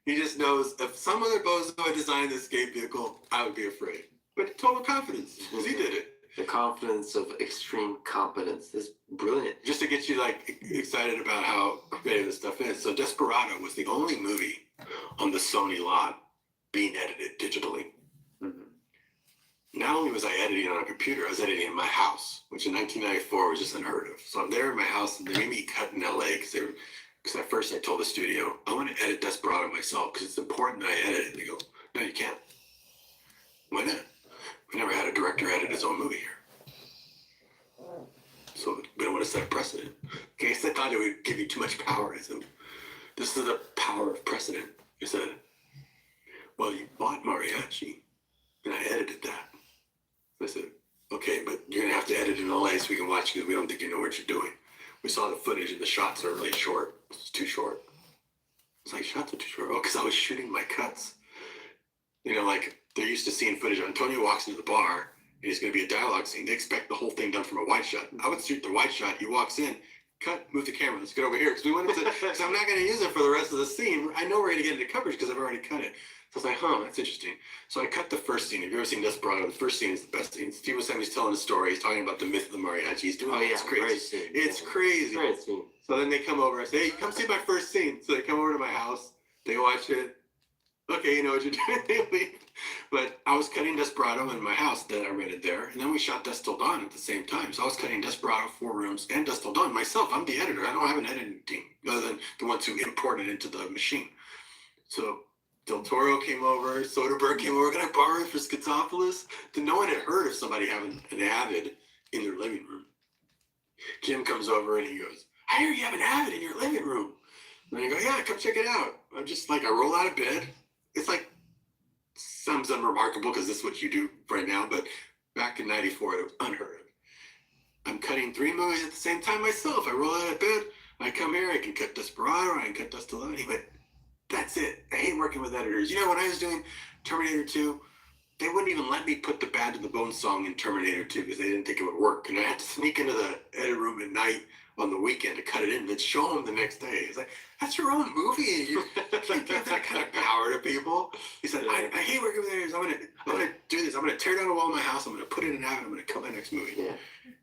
He just knows if some other bozo had designed the escape vehicle, I would be afraid. But total confidence, because he did it. The confidence of extreme competence is brilliant. Just to get you excited about how creative this stuff is. So Desperado was the only movie on the Sony lot being edited digitally. Mm-hmm. Not only was I editing on a computer, I was editing in my house, which in 1994 was just unheard of. So I'm there in my house, and they made me cut in LA because at first I told the studio, I want to edit Desperado myself because it's important that I edit it. They go, no, you can't. Why not? We never had a director edit his own movie here. So we don't want to set a precedent. Okay, so I thought it would give you too much power. I said, this is the power of precedent. He said, well, you bought Mariachi, and I edited that. I said, okay, but you're going to have to edit in LA so we can watch because we don't think you know what you're doing. We saw the footage, and the shots are really short. It's too short. It's like, shots are too short. Oh, because I was shooting my cuts. Like, they're used to seeing footage. Antonio walks into the bar, and it's going to be a dialogue scene. They expect the whole thing done from a wide shot. I would shoot the wide shot. He walks in, cut, move the camera. Let's get over here. Because I'm not going to use it for the rest of the scene. I know we're going to get into coverage because I've already cut it. So I was like, that's interesting. So I cut the first scene. Have you ever seen Desperado? The first scene is the best scene. Steve Buscemi's telling a story. He's talking about the myth of the mariachi. He's doing it's crazy. It's crazy. Great scene. So then they come over. I say, hey, come see my first scene. So they come over to my house. They watch it. Okay, you know what you're doing. They leave. But I was cutting Desperado in my house that I rented there, and then we shot Dusk Till Dawn at the same time. So I was cutting Desperado, 4 rooms, and Dusk Till Dawn myself. I'm the editor. I don't have an editing team other than the ones who import it into the machine. So Del Toro came over, Soderbergh came over. Can I borrow it for Schizopolis? No one had heard of somebody having an Avid in their living room. Jim comes over and he goes, I hear you have an Avid in your living room. And I go, yeah, come check it out. I'm just like, I roll out of bed. It's like, sounds unremarkable because this is what you do right now, but back in 94, it was unheard of. I'm cutting 3 movies at the same time myself. I roll out of bed, I come here, I can cut Desperado, I can cut Dusk Till Dawn. He went, that's it. I hate working with editors. When I was doing Terminator 2, they wouldn't even let me put the Bad to the Bone song in Terminator 2 because they didn't think it would work. And I had to sneak into the edit room at night on the weekend to cut it in and then show them the next day. It's like, that's your own movie. You like give that kind of power to people. He said, I hate working with editors. I'm gonna do this. I'm gonna tear down a wall in my house. I'm gonna put it in Avid. I'm gonna cut my next movie. Yeah.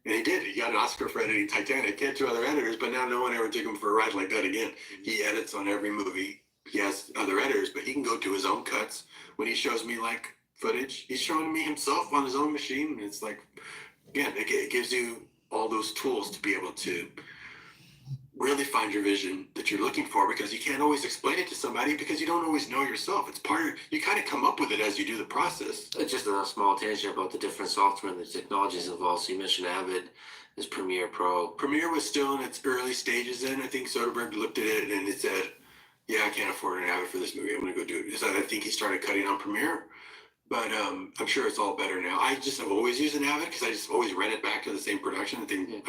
And he did. He got an Oscar for editing Titanic. He had 2 other editors, but now no one ever took him for a ride like that again. He edits on every movie. He has other editors, but he can go do his own cuts. When he shows me like footage, he's showing me himself on his own machine. And it's like, again, it gives you all those tools to be able to really find your vision that you're looking for, because you can't always explain it to somebody because you don't always know yourself. It's part of, you kind of come up with it as you do the process. Just a small tangent about the different software and the technologies involved. So you mentioned Avid, there's Premiere Pro. Premiere was still in its early stages then. I think Soderbergh looked at it and it said, yeah, I can't afford an Avid for this movie. I'm going to go do it. So I think he started cutting on Premiere. But I'm sure it's all better now. I just have always used an Avid because I just always rent it back to the same production. I think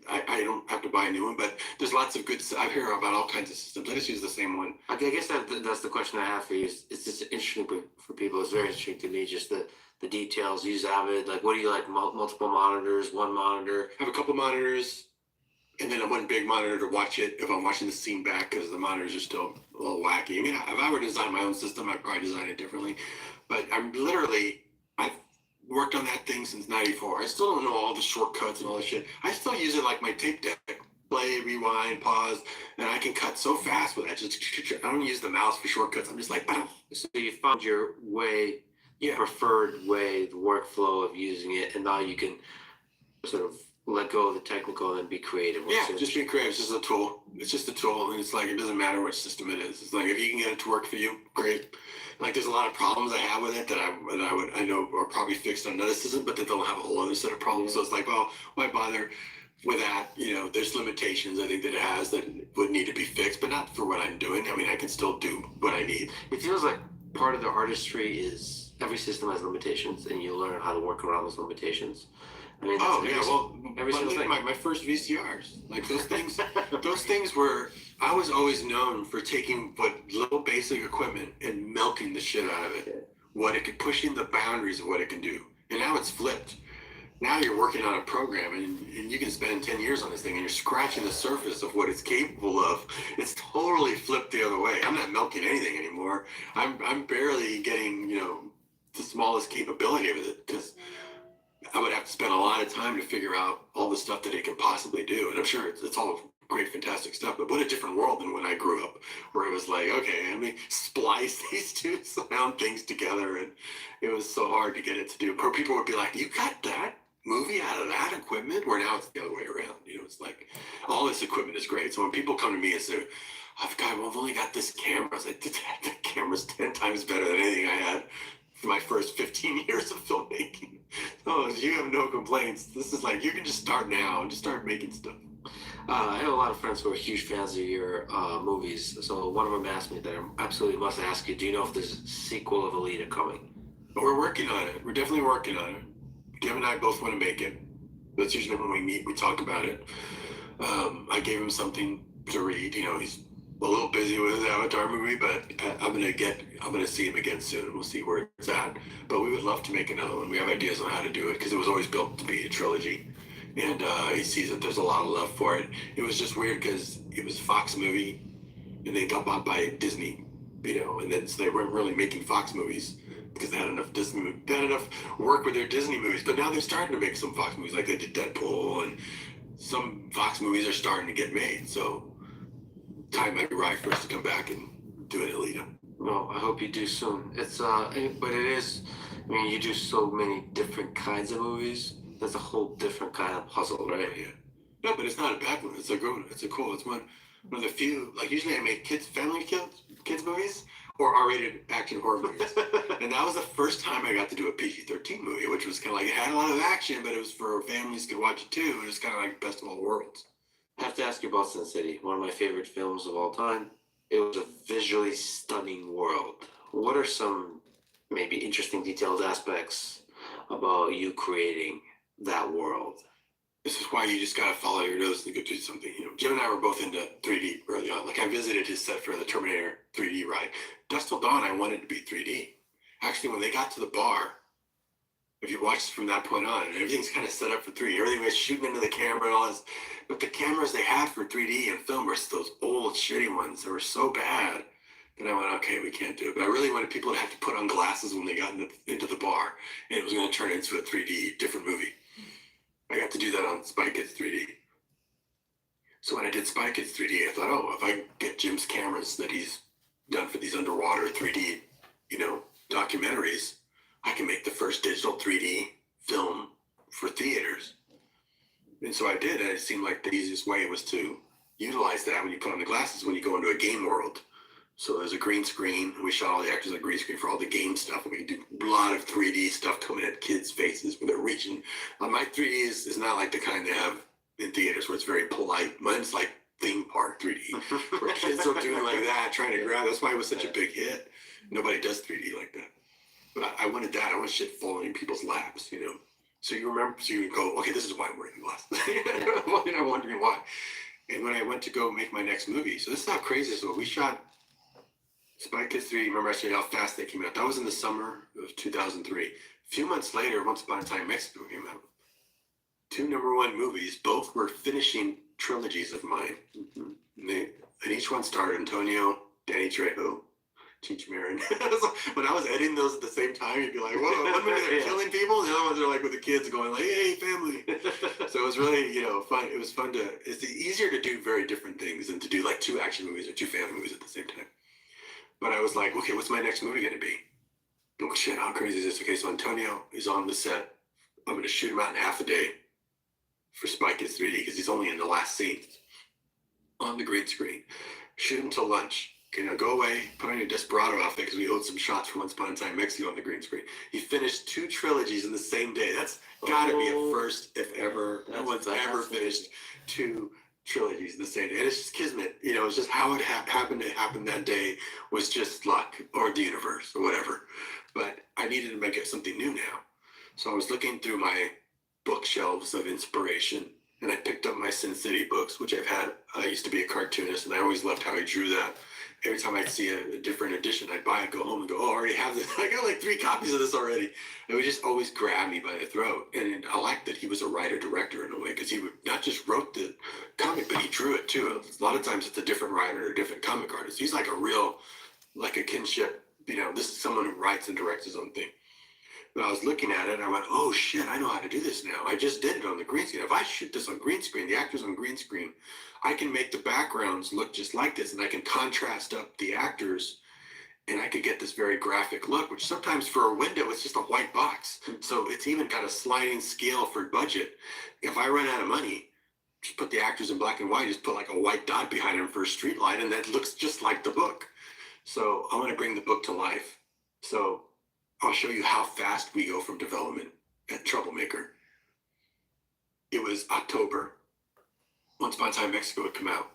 I don't have to buy a new one. But there's lots of good. I hear about all kinds of systems. I just use the same one. I guess that's the question I have for you. It's just interesting for people. It's very interesting to me. Just the details. Use Avid. Like, what do you like? Multiple monitors, one monitor. I have a couple monitors, and then one big monitor to watch it if I'm watching the scene back because the monitors are still a little wacky. I mean, if I were to design my own system, I'd probably design it differently. But I've worked on that thing since '94. I still don't know all the shortcuts and all that shit. I still use it like my tape deck. Play, rewind, pause, and I can cut so fast with that. Just I don't use the mouse for shortcuts. I'm just like, bam. So you found your way, Yeah. preferred way, the workflow of using it, and now you can sort of let go of the technical and be creative. Yeah, just be creative. It's just a tool. It's just a tool, and it's like it doesn't matter which system it is. It's like if you can get it to work for you, great. Like there's a lot of problems I have with it that I know are probably fixed on another system, but that they'll have a whole other set of problems. So it's like, well, why bother with that? You know, there's limitations I think that it has that would need to be fixed, but not for what I'm doing. I mean, I can still do what I need. It feels like part of the artistry is every system has limitations, and you learn how to work around those limitations. I mean, Oh yeah, well, every single thing. my first VCRs, like those things, those things were. I was always known for taking what little basic equipment and milking the shit out of it. What it could, pushing the boundaries of what it can do, and now it's flipped. Now you're working on a program, and you can spend 10 years on this thing, and you're scratching the surface of what it's capable of. It's totally flipped the other way. I'm not milking anything anymore. I'm barely getting the smallest capability of it because I would have to spend a lot of time to figure out all the stuff that it can possibly do. And I'm sure it's all great, fantastic stuff, but what a different world than when I grew up, where it was like, okay, let me splice these two sound things together. And it was so hard to get it to do. Or people would be like, you got that movie out of that equipment? Where now it's the other way around. It's like all this equipment is great. So when people come to me and say, I've only got this camera, I was like, the camera's 10 times better than anything I had for my first 15 years of filmmaking. So you have no complaints. This is like, you can just start now and just start making stuff. I have a lot of friends who are huge fans of your movies. So one of them asked me that I absolutely must ask you, do you know if there's a sequel of Alita coming? But we're working on it. We're definitely working on it. Kim and I both want to make it. That's usually when we meet, we talk about it. I gave him something to read. He's a little busy with his Avatar movie, but I'm gonna see him again soon, and we'll see where it's at. But we would love to make another one. We have ideas on how to do it because it was always built to be a trilogy, and he sees that there's a lot of love for it. It was just weird because it was a Fox movie, and they got bought by Disney, and then so they weren't really making Fox movies because they had enough work with their Disney movies. But now they're starting to make some Fox movies, like they did Deadpool, and some Fox movies are starting to get made. So time might be right for us to come back and do an Alita. Well, I hope you do soon. It's but it is. I mean, you do so many different kinds of movies. That's a whole different kind of puzzle, right? Yeah. No, but it's not a bad one. It's a good one. It's one of the few. Like usually, I make family kids movies or R-rated action horror movies, and that was the first time I got to do a PG-13 movie, which was kind of like it had a lot of action, but it was for families could watch it too. It was kind of like best of all worlds. I have to ask you about Sin City, one of my favorite films of all time. It was a visually stunning world. What are some maybe interesting, detailed aspects about you creating that world? This is why you just gotta follow your nose and go do something. Jim and I were both into 3D early on. Like I visited his set for the Terminator 3D ride. Dusk Till Dawn, I wanted to be 3D. Actually, when they got to the bar, if you watch from that point on, everything's kind of set up for 3D. Everything was shooting into the camera and all this. But the cameras they had for 3D and film were those old, shitty ones that were so bad that I went, okay, we can't do it. But I really wanted people to have to put on glasses when they got into the bar, and it was going to turn into a 3D different movie. I got to do that on Spy Kids 3D. So when I did Spy Kids 3D, I thought, oh, if I get Jim's cameras that he's done for these underwater 3D, documentaries, I can make the first digital 3D film for theaters. And so I did, and it seemed like the easiest way was to utilize that when you put on the glasses when you go into a game world. So there's a green screen, and we shot all the actors on a green screen for all the game stuff, and we do a lot of 3D stuff coming at kids' faces when they're reaching. My 3D is not like the kind they have in theaters where it's very polite. Mine's like theme park 3D, where kids are doing like that, trying to grab. That's why it was such a big hit. Nobody does 3D like that. But I wanted that. I want shit falling in people's laps, you know. So you remember, so you go, okay, this is why I'm wearing the glasses. And I'm wondering why. And when I went to go make my next movie, so this is how crazy this was. We shot Spy Kids 3. Remember I said how fast they came out? That was in the summer of 2003. A few months later, Once Upon a Time Mexico came out. 2 #1 movies, both were finishing trilogies of mine. And each one starred Antonio, Danny Trejo, Cheech Marin. When I was editing those at the same time, you'd be like, whoa, one minute they're killing people, and the other ones are like with the kids going like, hey, family. So it was really, fun. It was fun it's easier to do very different things than to do like 2 action movies or 2 family movies at the same time. But I was like, okay, what's my next movie gonna be? Oh shit, how crazy is this? Okay, so Antonio is on the set. I'm gonna shoot him out in half a day for Spy Kids 3D because he's only in the last scene on the green screen. Shoot him till lunch. Okay, now go away, put on your Desperado outfit because we owed some shots for Once Upon a Time Mexico on the green screen. He finished 2 trilogies in the same day. That's gotta be a first, if ever. No one's ever finished 2 trilogies in the same day. And it's just kismet. It's just how it happened to happen that day was just luck or the universe or whatever. But I needed to make it something new now. So I was looking through my bookshelves of inspiration and I picked up my Sin City books, which I've had. I used to be a cartoonist and I always loved how he drew that. Every time I'd see a different edition, I'd buy it, go home and go, oh, I already have this. I got like 3 copies of this already. It would just always grab me by the throat. And I liked that he was a writer-director in a way because he would not just wrote the comic, but he drew it too. A lot of times it's a different writer or a different comic artist. He's like like a kinship. This is someone who writes and directs his own thing. But I was looking at it and I went, oh shit, I know how to do this now. I just did it on the green screen. If I shoot this on green screen, the actors on green screen, I can make the backgrounds look just like this and I can contrast up the actors and I could get this very graphic look, which sometimes for a window, it's just a white box. So it's even got a sliding scale for budget. If I run out of money, just put the actors in black and white, just put like a white dot behind them for a street light and that looks just like the book. So I want to bring the book to life. So I'll show you how fast we go from development at Troublemaker. It was October. Once Upon a Time Mexico would come out.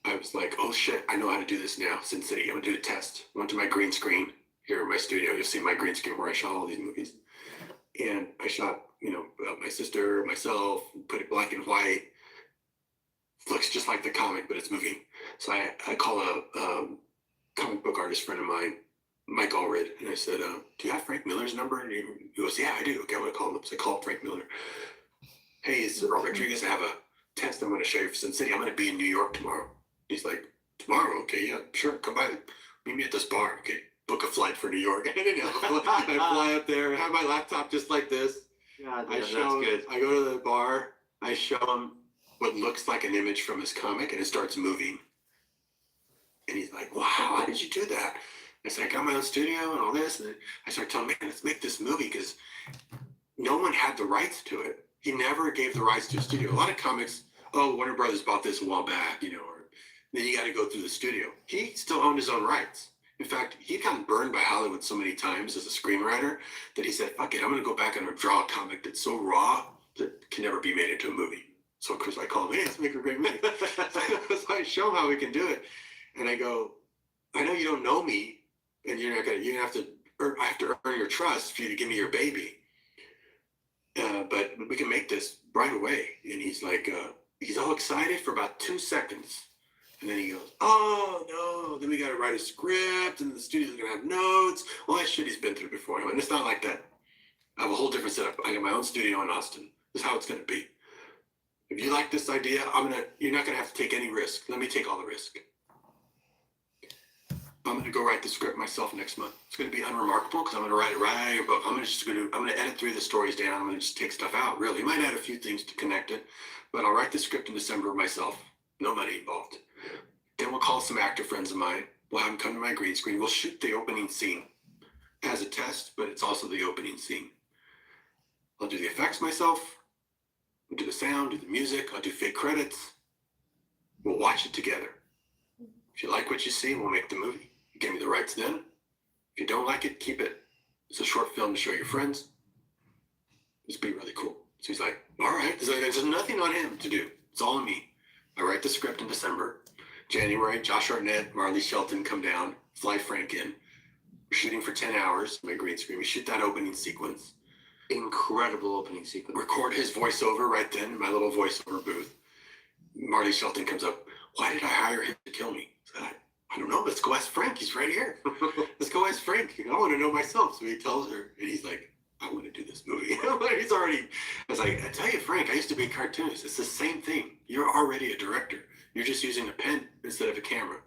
I was like, oh shit, I know how to do this now. Sin City, I'm gonna do a test. I went to my green screen here in my studio. You'll see my green screen where I shot all these movies. And I shot, my sister, myself, put it black and white. Looks just like the comic, but it's moving. So I call a comic book artist friend of mine, Mike Allred, and I said, do you have Frank Miller's number? And he goes, yeah, I do. Okay, I'm gonna call him up. So I called Frank Miller. Hey, it's Robert Rodriguez. I have a test I'm gonna show you for Sin City. I'm gonna be in New York tomorrow. He's like, tomorrow? Okay, yeah, sure. Come by. Meet me at this bar. Okay, book a flight for New York. I fly up there, have my laptop just like this. God, I that's show him, good. I go to the bar. I show him what looks like an image from his comic, and it starts moving. And he's like, wow, how did you do that? I said, I got my own studio and all this. And I started telling him, man, let's make this movie because no one had the rights to it. He never gave the rights to a studio. A lot of comics, oh, Warner Brothers bought this a while back, or then you got to go through the studio. He still owned his own rights. In fact, he'd gotten burned by Hollywood so many times as a screenwriter that he said, fuck it, I'm going to go back and draw a comic that's so raw that can never be made into a movie. So of course I call him, hey, let's make a great movie. So I show him how we can do it. And I go, I know you don't know me, and you're gonna have to earn your trust for you to give me your baby. But we can make this right away. And he's like, he's all excited for about 2 seconds. And then he goes, oh no, then we gotta write a script and the studio's gonna have notes. All that shit he's been through before. And it's not like that. I have a whole different setup. I got my own studio in Austin. This is how it's gonna be. If you like this idea, you're not gonna have to take any risk. Let me take all the risk. I'm gonna go write the script myself next month. It's gonna be unremarkable because I'm gonna write it right out of your book. I'm gonna edit 3 of the stories down. I'm gonna just take stuff out. Really, I might add a few things to connect it, but I'll write the script in December myself. No money involved. Then we'll call some actor friends of mine. We'll have them come to my green screen. We'll shoot the opening scene as a test, but it's also the opening scene. I'll do the effects myself. I'll do the sound, do the music. I'll do fake credits. We'll watch it together. If you like what you see, we'll make the movie. You give me the rights then. If you don't like it, keep it. It's a short film to show your friends. It's be really cool. So he's like, all right, there's nothing on him to do. It's all on me. I write the script in December. January, Josh Hartnett, Marley Shelton come down, fly Frank in. We're shooting for 10 hours, my green screen. We shoot that opening sequence. Incredible opening sequence. Record his voiceover right then in my little voiceover booth. Marty Shelton comes up. Why did I hire him to kill me? I don't know. Let's go ask Frank. He's right here. Let's go ask Frank. I want to know myself. So he tells her, and he's like, I want to do this movie. He's already, I was like, I tell you, Frank, I used to be a cartoonist. It's the same thing. You're already a director. You're just using a pen instead of a camera.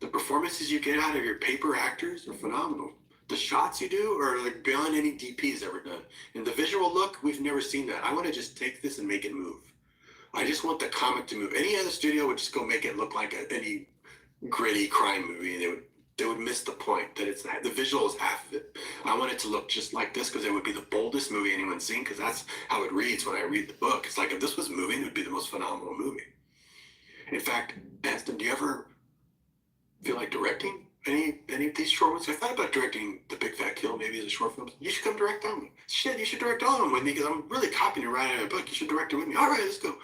The performances you get out of your paper actors are phenomenal. The shots you do are like beyond any DP's ever done. And the visual look, we've never seen that. I want to just take this and make it move. I just want the comic to move. Any other studio would just go make it look like any gritty crime movie, and they would miss the point that it's the visual is half of it. I want it to look just like this because it would be the boldest movie anyone's seen, because that's how it reads when I read the book. It's like if this was moving, it would be the most phenomenal movie. In fact, Aston, do you ever feel like directing any of these short ones? I thought about directing The Big Fat Kill maybe as a short film. You should come direct them. Shit, you should direct all of them with me because I'm really copying and writing a book. You should direct it with me. All right, let's go.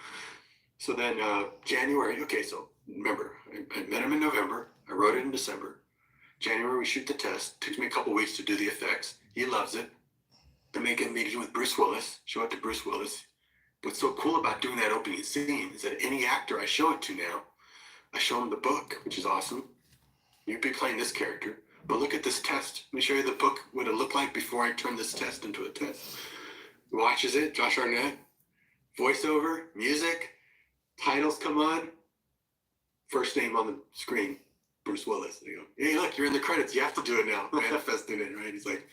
So then January, okay, so remember, I met him in November. I wrote it in December. January, we shoot the test. Takes me a couple weeks to do the effects. He loves it. I make a meeting with Bruce Willis. Show it to Bruce Willis. What's so cool about doing that opening scene is that any actor I show it to now, I show him the book, which is awesome. You'd be playing this character, but look at this test. Let me show you the book, what it looked like before I turned this test into a test. He watches it, Josh Arnett, voiceover, music, titles come on, first name on the screen, Bruce Willis. They go, hey, look, you're in the credits. You have to do it now. Manifesting it, right? He's like,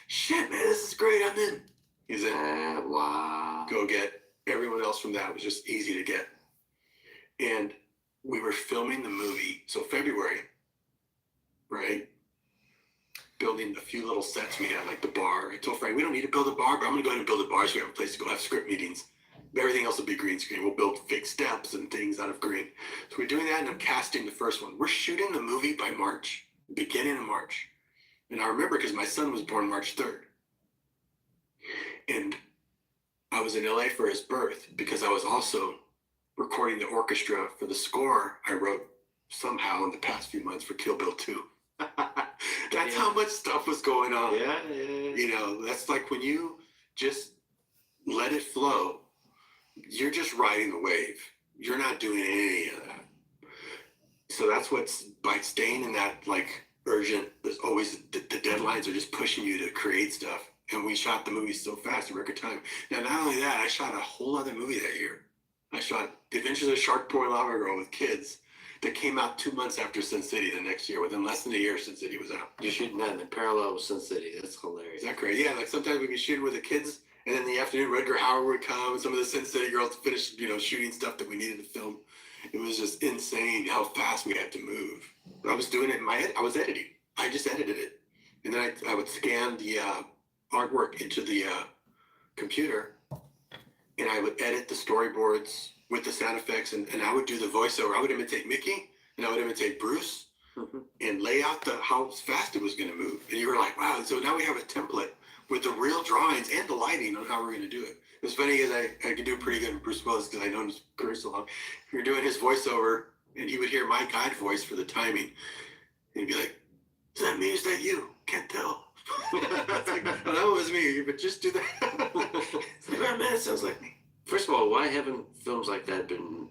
shit, man, this is great. I'm in. He's in. Wow. Go get. Everyone else from that it was just easy to get. And we were filming the movie. So February, right? Building a few little sets we had, like the bar. I told Frank, we don't need to build a bar, but I'm going to go ahead and build a bar so we have a place to go have script meetings. Everything else will be green screen. We'll build fake steps and things out of green. So we're doing that, and I'm casting the first one. We're shooting the movie by March, beginning of March. And I remember because my son was born March 3rd. And I was in LA for his birth because I was also recording the orchestra for the score I wrote somehow in the past few months for Kill Bill 2. That's how much stuff was going on. Yeah. You know, that's like when you just let it flow, you're just riding the wave. You're not doing any of that. So that's what's, by staying in that like urgent, there's always, the deadlines are just pushing you to create stuff. And we shot the movie so fast in record time. Now, not only that, I shot a whole other movie that year. I shot The Adventures of Shark Boy Lava Girl with kids that came out 2 months after Sin City the next year. Within less than a year, Sin City was out. You're shooting that in parallel with Sin City. That's hilarious. Is that great? Yeah, like sometimes we'd be shooting with the kids, and then in the afternoon, Rutger Hauer would come, and some of the Sin City girls finished, shooting stuff that we needed to film. It was just insane how fast we had to move. But I was doing it in I was editing. I just edited it. And then I would scan the artwork into the computer, and I would edit the storyboards with the sound effects, and I would do the voiceover. I would imitate Mickey, and I would imitate Bruce, and lay out how fast it was going to move. And you were like, wow, so now we have a template with the real drawings and the lighting on how we're going to do it. It was funny because I could do pretty good with Bruce Willis because I know his career so long. We were doing his voiceover, and he would hear my guide voice for the timing, and he'd be like, does that mean, is that you? Can't tell. It's like, well, that was me, but just do that. It's like, oh, man, it sounds like me. First of all, why haven't films like that been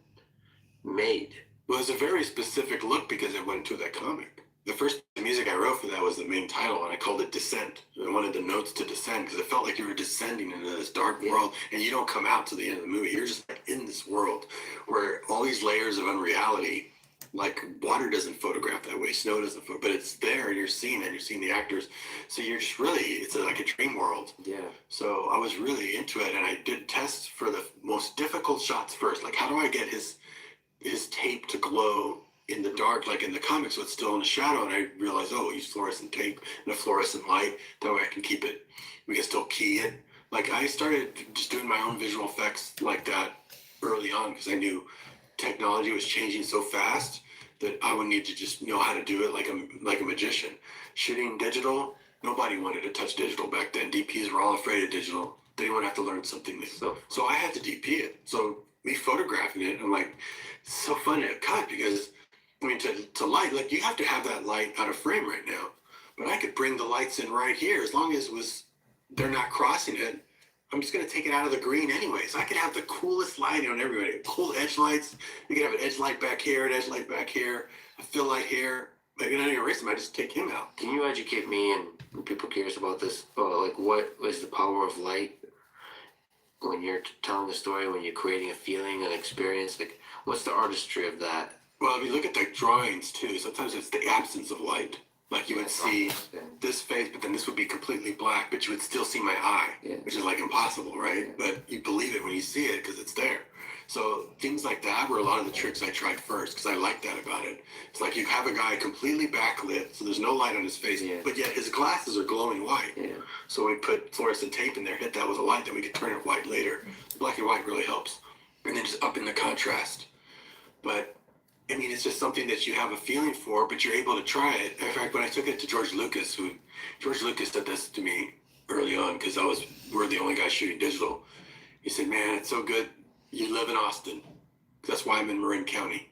made? Well, it's a very specific look because it went to that comic. The first music I wrote for that was the main title, and I called it Descent. I wanted the notes to descend because it felt like you were descending into this dark world, and you don't come out to the end of the movie. You're just like in this world where all these layers of unreality, like water doesn't photograph that way, snow doesn't, but it's there, and you're seeing it, and you're seeing the actors. So you're just really, it's like a dream world. Yeah. So I was really into it, and I did tests for the most difficult shots first. Like, how do I get his tape to glow in the dark, like in the comics, so it's still in the shadow? And I realized, oh, use fluorescent tape and a fluorescent light. That way I can keep it, we can still key it. Like, I started just doing my own visual effects like that early on because I knew technology was changing so fast that I would need to just know how to do it like a magician. Shooting digital, nobody wanted to touch digital back then. DPs were all afraid of digital. They didn't want to have to learn something new. So I had to DP it. So me photographing it, I'm like, it's so fun to cut because, I mean, to light, like you have to have that light out of frame right now. but I could bring the lights in right here as long as they're not crossing it. I'm just gonna take it out of the green anyways. I could have the coolest lighting on everybody. Cool edge lights. You could have an edge light back here, an edge light back here, a fill light here. Like, you're not even erase him. I just take him out. Can you educate me and people curious about this? Like, what is the power of light when you're telling a story, when you're creating a feeling, an experience? Like, what's the artistry of that? Well, if you look at the drawings too, sometimes it's the absence of light. Like you would see this face, but then this would be completely black, but you would still see my eye, which is like impossible, right? But you believe it when you see it because it's there. So things like that were a lot of the tricks I tried first because I like that about it. It's like you have a guy completely backlit, so there's no light on his face, but yet his glasses are glowing white. So we put fluorescent tape in there, hit that with a light, then we could turn it white later. Black and white really helps. And then just up in the contrast. But I mean, it's just something that you have a feeling for, but you're able to try it. In fact, when I took it to George Lucas said this to me early on because we're the only guys shooting digital. He said, "Man, it's so good. You live in Austin. That's why I'm in Marin County.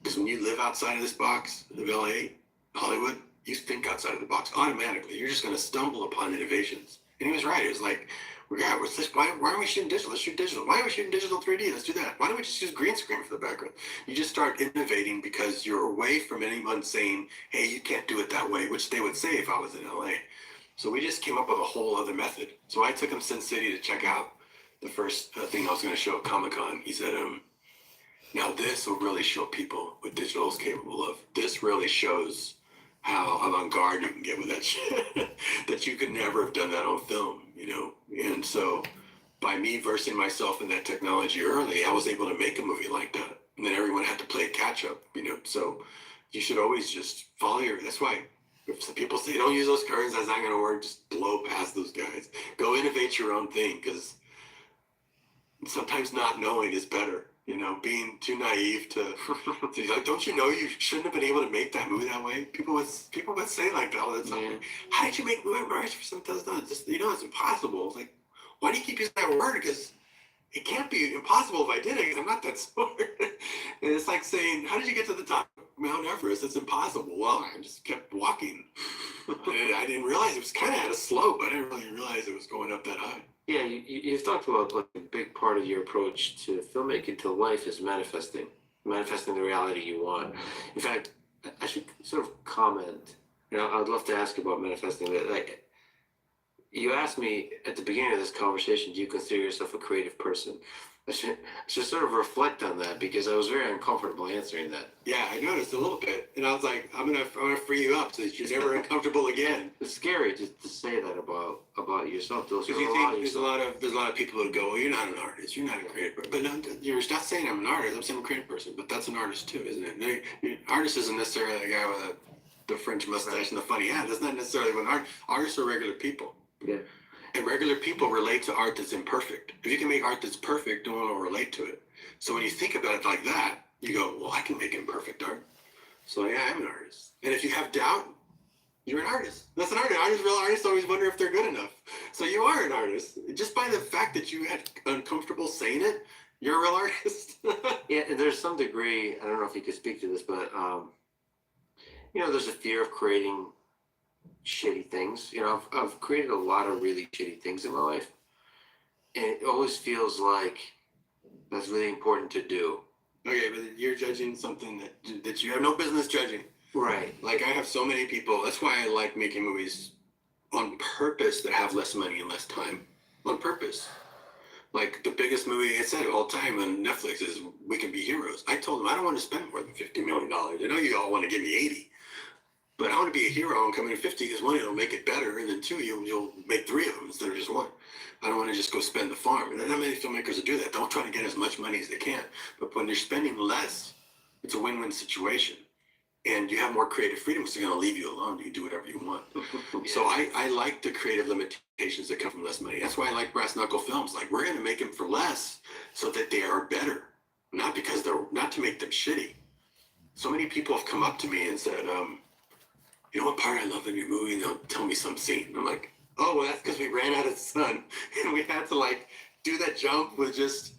Because when you live outside of this box of LA, Hollywood, you think outside of the box automatically. You're just going to stumble upon innovations." And he was right. It was like, why aren't we shooting digital? Let's shoot digital. Why are we shooting digital 3D? Let's do that. Why don't we just use green screen for the background? You just start innovating because you're away from anyone saying, hey, you can't do it that way, which they would say if I was in LA. So we just came up with a whole other method. So I took him Sin City to check out the first thing I was going to show at Comic-Con. He said, now this will really show people what digital is capable of. This really shows how avant-garde you can get with that shit that you could never have done that on film, you know? And so by me versing myself in that technology early, I was able to make a movie like that. And then everyone had to play catch up, you know? So you should always just follow that's why if some people say, don't use those curtains, that's not going to work, just blow past those guys. Go innovate your own thing, because sometimes not knowing is better. You know, being too naive to like, don't you know you shouldn't have been able to make that movie that way? People would say like that all the time. How did you make movie rights for something that's not? Just, you know, it's impossible. It's like, why do you keep using that word? Because it can't be impossible if I did it, because I'm not that smart. And it's like saying, how did you get to the top of Mount Everest? It's impossible. Well, I just kept walking. I didn't realize it was kind of at a slope. I didn't really realize it was going up that high. Yeah, you've talked about like a big part of your approach to filmmaking to life is manifesting the reality you want. In fact, I should sort of comment. You know, I'd love to ask you about manifesting that. Like, you asked me at the beginning of this conversation, do you consider yourself a creative person? I should sort of reflect on that because I was very uncomfortable answering that. Yeah, I noticed a little bit, and I was like, I'm gonna free you up so that you're never uncomfortable again. It's scary just to say that about yourself. Because you think there's a lot of people who go, well, you're not an artist, you're not a creative person. But no, you're not saying I'm an artist. I'm saying I'm a creative person. But that's an artist too, isn't it? An artist isn't necessarily the guy with the French mustache and the funny hat. That's not necessarily what artists are regular people. Yeah. And regular people relate to art that's imperfect. If you can make art that's perfect, no one will relate to it. So when you think about it like that, you go, well, I can make imperfect art. So yeah, I'm an artist. And if you have doubt, you're an artist. That's an artist. Real artists always wonder if they're good enough. So you are an artist. Just by the fact that you had uncomfortable saying it, you're a real artist. Yeah, and there's some degree, I don't know if you could speak to this, but you know, there's a fear of creating shitty things. You know, I've created a lot of really shitty things in my life, and it always feels like that's really important to do. Okay, but you're judging something that you have no business judging. Right. Like, I have so many people. That's why I like making movies on purpose that have less money and less time. On purpose. Like, the biggest movie I said all the time on Netflix is We Can Be Heroes. I told them I don't want to spend more than $50 million. I know you all want to give me 80. But I want to be a hero and come in at 50 because one, it'll make it better, and then two, you'll make 3 of them instead of just 1. I don't want to just go spend the farm. And not many filmmakers will do that. They'll try to get as much money as they can. But when you're spending less, it's a win-win situation. And you have more creative freedom, so they're going to leave you alone. You can do whatever you want. So I like the creative limitations that come from less money. That's why I like brass knuckle films. Like, we're going to make them for less so that they are better, not to make them shitty. So many people have come up to me and said, you know what part I love in your movie? And they'll tell me some scene. And I'm like, oh, well, that's because we ran out of sun. And we had to, like, do that jump with just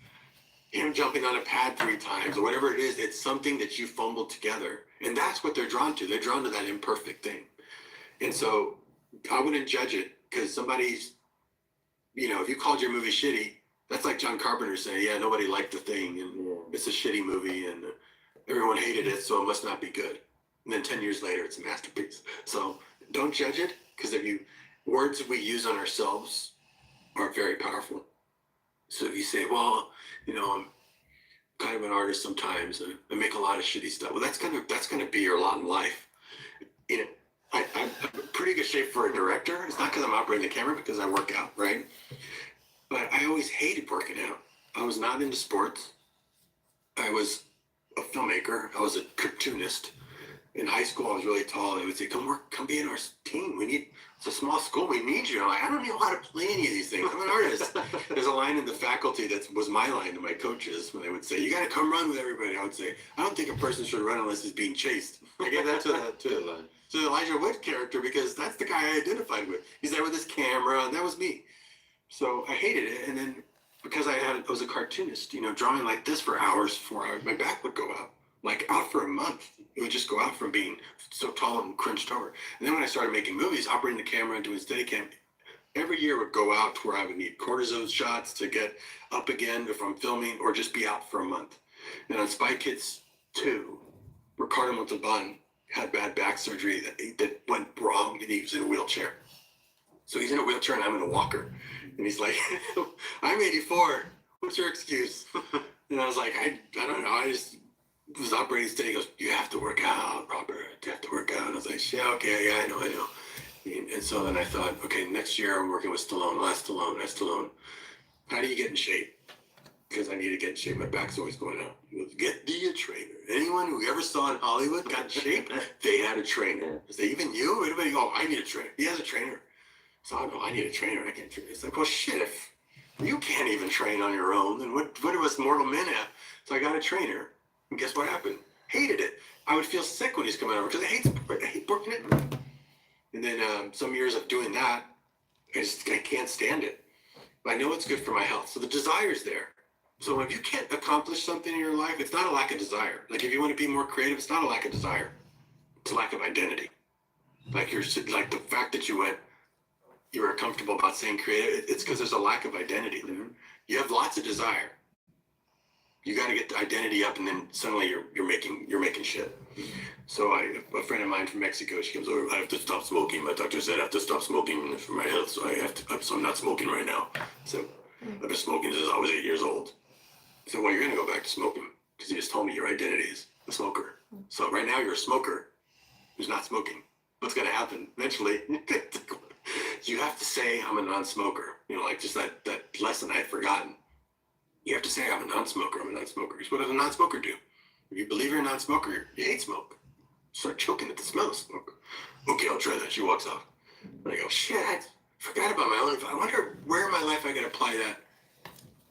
him jumping on a pad 3 times or whatever it is. It's something that you fumbled together. And that's what they're drawn to. They're drawn to that imperfect thing. And so I wouldn't judge it because somebody's, if you called your movie shitty, that's like John Carpenter saying, yeah, nobody liked the thing and it's a shitty movie and everyone hated it, so it must not be good. And then 10 years later, it's a masterpiece. So don't judge it because words we use on ourselves are very powerful. So if you say, well, I'm kind of an artist sometimes, I make a lot of shitty stuff. Well, that's gonna be your lot in life. I'm in pretty good shape for a director. It's not because I'm operating the camera, because I work out, right? But I always hated working out. I was not into sports. I was a filmmaker. I was a cartoonist. In high school, I was really tall. They would say, come be in our team. It's a small school. We need you. I'm like, I don't know how to play any of these things. I'm an artist. There's a line in the faculty that was my line to my coaches when they would say, you got to come run with everybody. I would say, I don't think a person should run unless he's being chased. I gave that to the Elijah Wood character because that's the guy I identified with. He's there with his camera, and that was me. So I hated it. And then because I was a cartoonist, drawing like this for hours, 4 hours, my back would go out for a month. It would just go out from being so tall and crunched over. And then when I started making movies, operating the camera and doing Steadicam, every year would go out to where I would need cortisone shots to get up again if I'm filming, or just be out for a month. And on Spy Kids 2, Ricardo Montalban had bad back surgery that went wrong, and he was in a wheelchair. So he's in a wheelchair and I'm in a walker. And he's like, I'm 84. What's your excuse? And I was like, I don't know. I just was operating steady. He goes, you have to work out, Robert. You have to work out. And I was like, yeah, okay, yeah, I know. And so then I thought, okay, next year I'm working with Stallone. Last Stallone. How do you get in shape? Because I need to get in shape. My back's always going out. He goes, get a trainer. Anyone who ever saw in Hollywood got in shape, they had a trainer. I say, even you? Anybody? Oh, I need a trainer. He has a trainer. So I go, I need a trainer. I can't train. It's like, well, shit, if you can't even train on your own, then what do us mortal men have? So I got a trainer. And guess what happened? Hated it. I would feel sick when he's coming over because I hate working it. And then some years of doing that, I can't stand it. But I know it's good for my health. So the desire's there. So if you can't accomplish something in your life, it's not a lack of desire. Like if you want to be more creative, it's not a lack of desire. It's a lack of identity. Like the fact that you were comfortable about saying creative, it's because there's a lack of identity there. You have lots of desire. You got to get the identity up, and then suddenly you're making shit. So a friend of mine from Mexico, she comes over. I have to stop smoking. My doctor said I have to stop smoking for my health, so so I'm not smoking right now. So I've been smoking since I was 8 years old. So well, you're gonna go back to smoking because you just told me your identity is a smoker. So right now you're a smoker who's not smoking. What's gonna happen eventually? You have to say I'm a non-smoker. Like just that lesson I had forgotten. You have to say I'm a non-smoker. Because what does a non-smoker do? If you believe you're a non-smoker, you hate smoke. Start choking at the smell of smoke. Okay, I'll try that. She walks off. And I go, shit, I forgot about my life. I wonder where in my life I could apply that.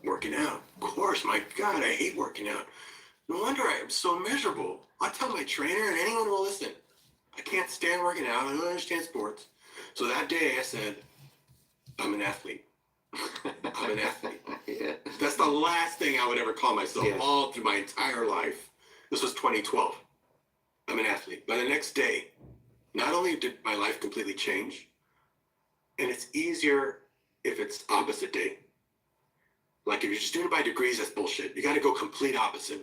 Working out. Of course, my God, I hate working out. No wonder I am so miserable. I'll tell my trainer and anyone who will listen. I can't stand working out. I don't understand sports. So that day I said, I'm an athlete. I'm an athlete. Yeah. That's the last thing I would ever call myself Yeah. all through my entire life. This was 2012. I'm an athlete. By the next day, not only did my life completely change, and it's easier if it's opposite day. Like if you're just doing it by degrees, that's bullshit. You got to go complete opposite.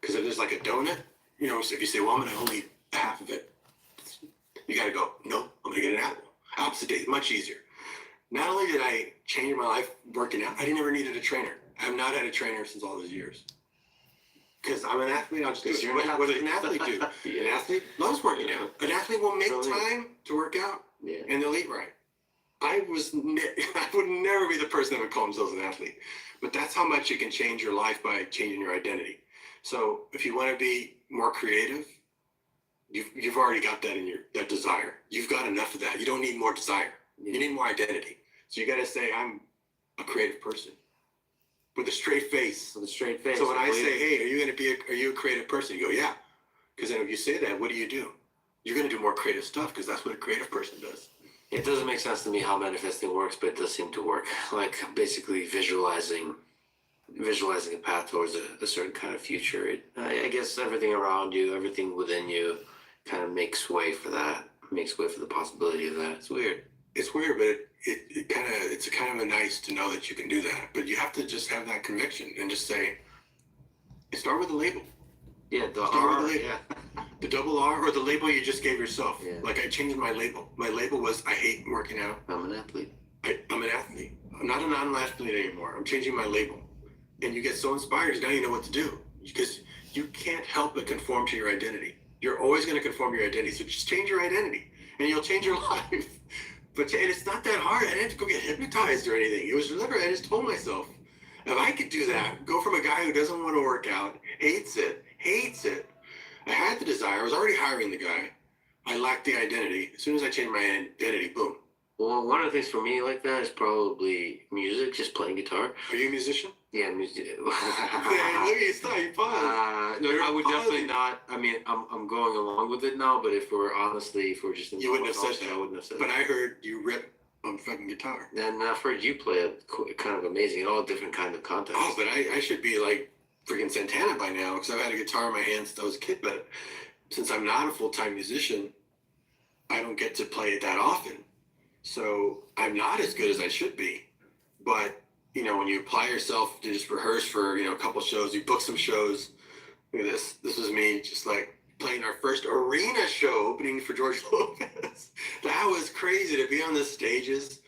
Because if there's like a donut, so if you say, well, I'm going to only eat half of it, you got to go, no, I'm going to get an apple. Opposite day, much easier. Not only did I change my life working out, I never needed a trainer. I have not had a trainer since all those years. Because I'm an athlete, I'll just do it. What does an athlete do? Yeah. An athlete loves working out. An athlete will make Totally. time to work out, Yeah. and they'll eat right. I would never be the person that would call themselves an athlete. But that's how much you can change your life by changing your identity. So if you want to be more creative, you've already got that in that desire. You've got enough of that. You don't need more desire. You need more identity. So you got to say, I'm a creative person with a straight face. With a straight face. So when I believe- say, hey, are you a creative person? You go, yeah. Because then if you say that, what do? You're going to do more creative stuff because that's what a creative person does. It doesn't make sense to me how manifesting works, but it does seem to work. Like basically visualizing a path towards a certain kind of future. I guess everything around you, everything within you kind of makes way for that. makes way for the possibility of that. It's weird. It's weird, but it's kind of nice to know that you can do that. But you have to just have that conviction and just say, start with a label. Yeah, the Start R. with the Yeah. The double R or the label you just gave yourself. Yeah. Like I changed my label. My label was I hate working out. I'm an athlete. I'm an athlete. I'm not a non-athlete anymore. I'm changing my label. And you get so inspired because now you know what to do. Because you can't help but conform to your identity. You're always going to conform to your identity. So just change your identity and you'll change your life. But and it's not that hard. I didn't have to go get hypnotized or anything. It was literally, I just told myself, if I could do that, go from a guy who doesn't want to work out, hates it. I had the desire. I was already hiring the guy. I lacked the identity. As soon as I changed my identity, boom. Well, one of the things for me like that is probably music, just playing guitar. Are you a musician? Yeah, music. Yeah, look at you, stop, you paused. No, I would Pausing. definitely not. I mean, I'm going along with it now, but if we're just in You wouldn't have the said that. I wouldn't have said But that. I heard you rip on fucking guitar. And I've heard you play it kind of amazing in all different kind of contexts. Oh, but I should be like freaking Santana by now because I've had a guitar in my hands since I was a kid. But since I'm not a full-time musician, I don't get to play it that often. So I'm not as good as I should be. But, you know, when you apply yourself to just rehearse for, you know, a couple shows, you book some shows. Look at this. This was me just like playing our first arena show opening for George Lopez. That was crazy to be on the stages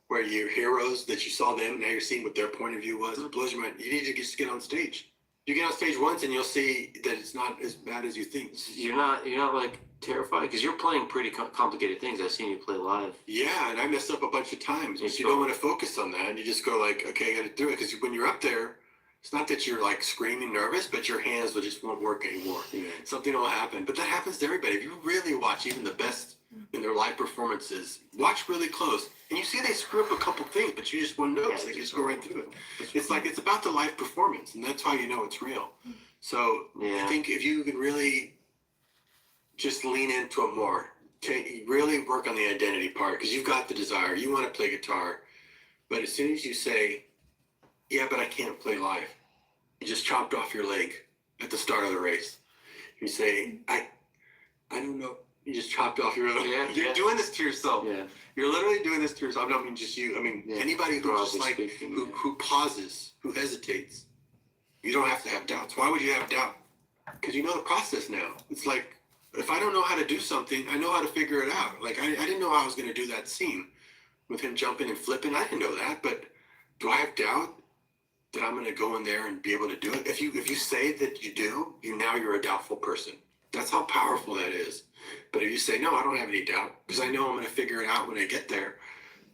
where your heroes that you saw them, now you're seeing what their point of view was. It blows your mind. You need to just get on stage. You get on stage once and you'll see that it's not as bad as you think. You're not like terrified because you're playing pretty complicated things. I've seen you play live. Yeah, and I messed up a bunch of times. But It's you don't fun. want to focus on that. And you just go like, okay, I got to do it. Because when you're up there, it's not that you're like screaming nervous, but your hands will just won't work anymore. Yeah. Something will happen. But that happens to everybody. If you really watch even the best in their live performances, watch really close. And you see they screw up a couple things, but you just won't notice. Yeah, They just just go right through it. It's like it's about the live performance, and that's how you know it's real. So Yeah. I think if you can really just lean into it more, really work on the identity part, because you've got the desire, you want to play guitar, but as soon as you say, yeah, but I can't play live, you just chopped off your leg at the start of the race. You say, I don't know. You just chopped off your leg. Yeah, You're yeah. doing this to yourself. Yeah. You're literally doing this to yourself. I don't mean just you. I mean Yeah. anybody who's Broadly just like speaking, who, yeah. who pauses, who hesitates. You don't have to have doubts. Why would you have doubt? Because you know the process now. It's like if I don't know how to do something, I know how to figure it out. Like I didn't know how I was going to do that scene with him jumping and flipping. I didn't know that, but do I have doubt that I'm going to go in there and be able to do it? If you say that you do, you're a doubtful person. That's how powerful that is. But if you say no, I don't have any doubt because I know I'm going to figure it out when I get there.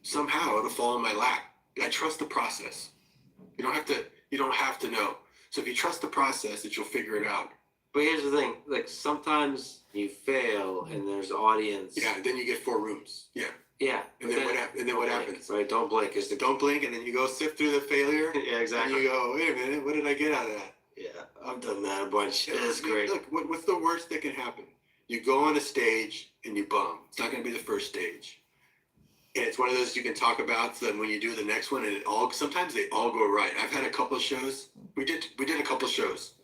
Somehow it'll fall in my lap. I trust the process. You don't have to know. So if you trust the process, that you'll figure it out. But here's the thing: like sometimes you fail, and there's audience. Yeah, then you get 4 rooms. Yeah. Yeah. And then what blink, happens? Right. Don't blink. Is the Don't blink, and then you go sift through the failure. Yeah. And Exactly. you go, wait a minute, what did I get out of that? Yeah. I've done that a bunch. It's great. Look, what's the worst that can happen? You go on a stage and you bomb. It's not going to be the first stage. And it's one of those you can talk about. So then when you do the next one, and sometimes they all go right. I've had a couple of shows. We did a couple of shows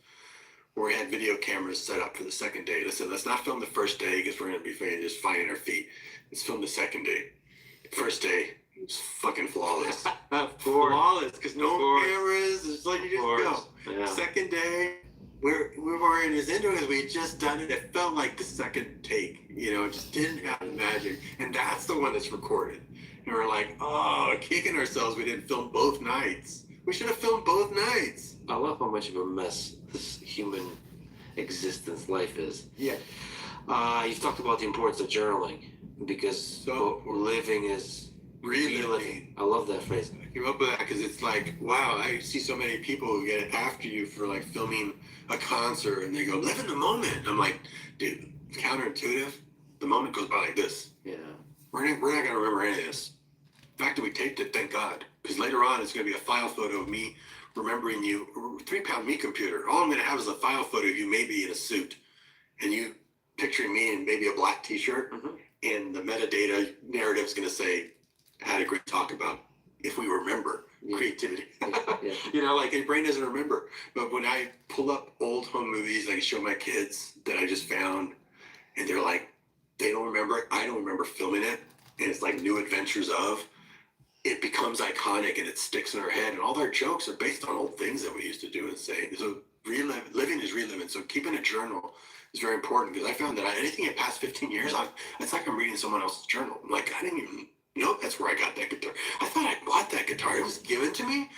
where we had video cameras set up for the second day. Listen, let's not film the first day because we're going to be just finding our feet. Let's film the second day. First day, it's fucking flawless. Of course. Flawless because no Of course. cameras. It's like you Of just course. go. Yeah. Second day, we were in as into it as we had just done it. It felt like the second take, you know, it just didn't have the magic. And that's the one that's recorded. And we're like, oh, kicking ourselves we didn't film both nights. We should have filmed both nights. I love how much of a mess this human existence life is. Yeah. You've talked about the importance of journaling because So living is Really? reliving. I love that phrase. I came up with that because it's like, wow, I see so many people who get after you for like filming a concert and they go, live in the moment. I'm like, dude, it's counterintuitive. The moment goes by like this. Yeah. We're not going to remember any of this. The fact that we taped it, thank God. Because later on, it's going to be a file photo of me remembering you. 3-pound me computer. All I'm going to have is a file photo of you maybe in a suit. And you picturing me in maybe a black t-shirt. Mhm. And the metadata narrative is going to say, had a great talk about if we remember Yeah. creativity. Yeah. You know, like your brain doesn't remember. But when I pull up old home movies, I can show my kids that I just found, and they're like, they don't remember it. I don't remember filming it. And it's like New Adventures of. It becomes iconic and it sticks in our head. And all our jokes are based on old things that we used to do and say. So living is reliving. So keeping a journal is very important because I found that anything in the past 15 years, it's like I'm reading someone else's journal. I'm like, I didn't even know that's where I got that guitar. I thought I bought that guitar. It was given to me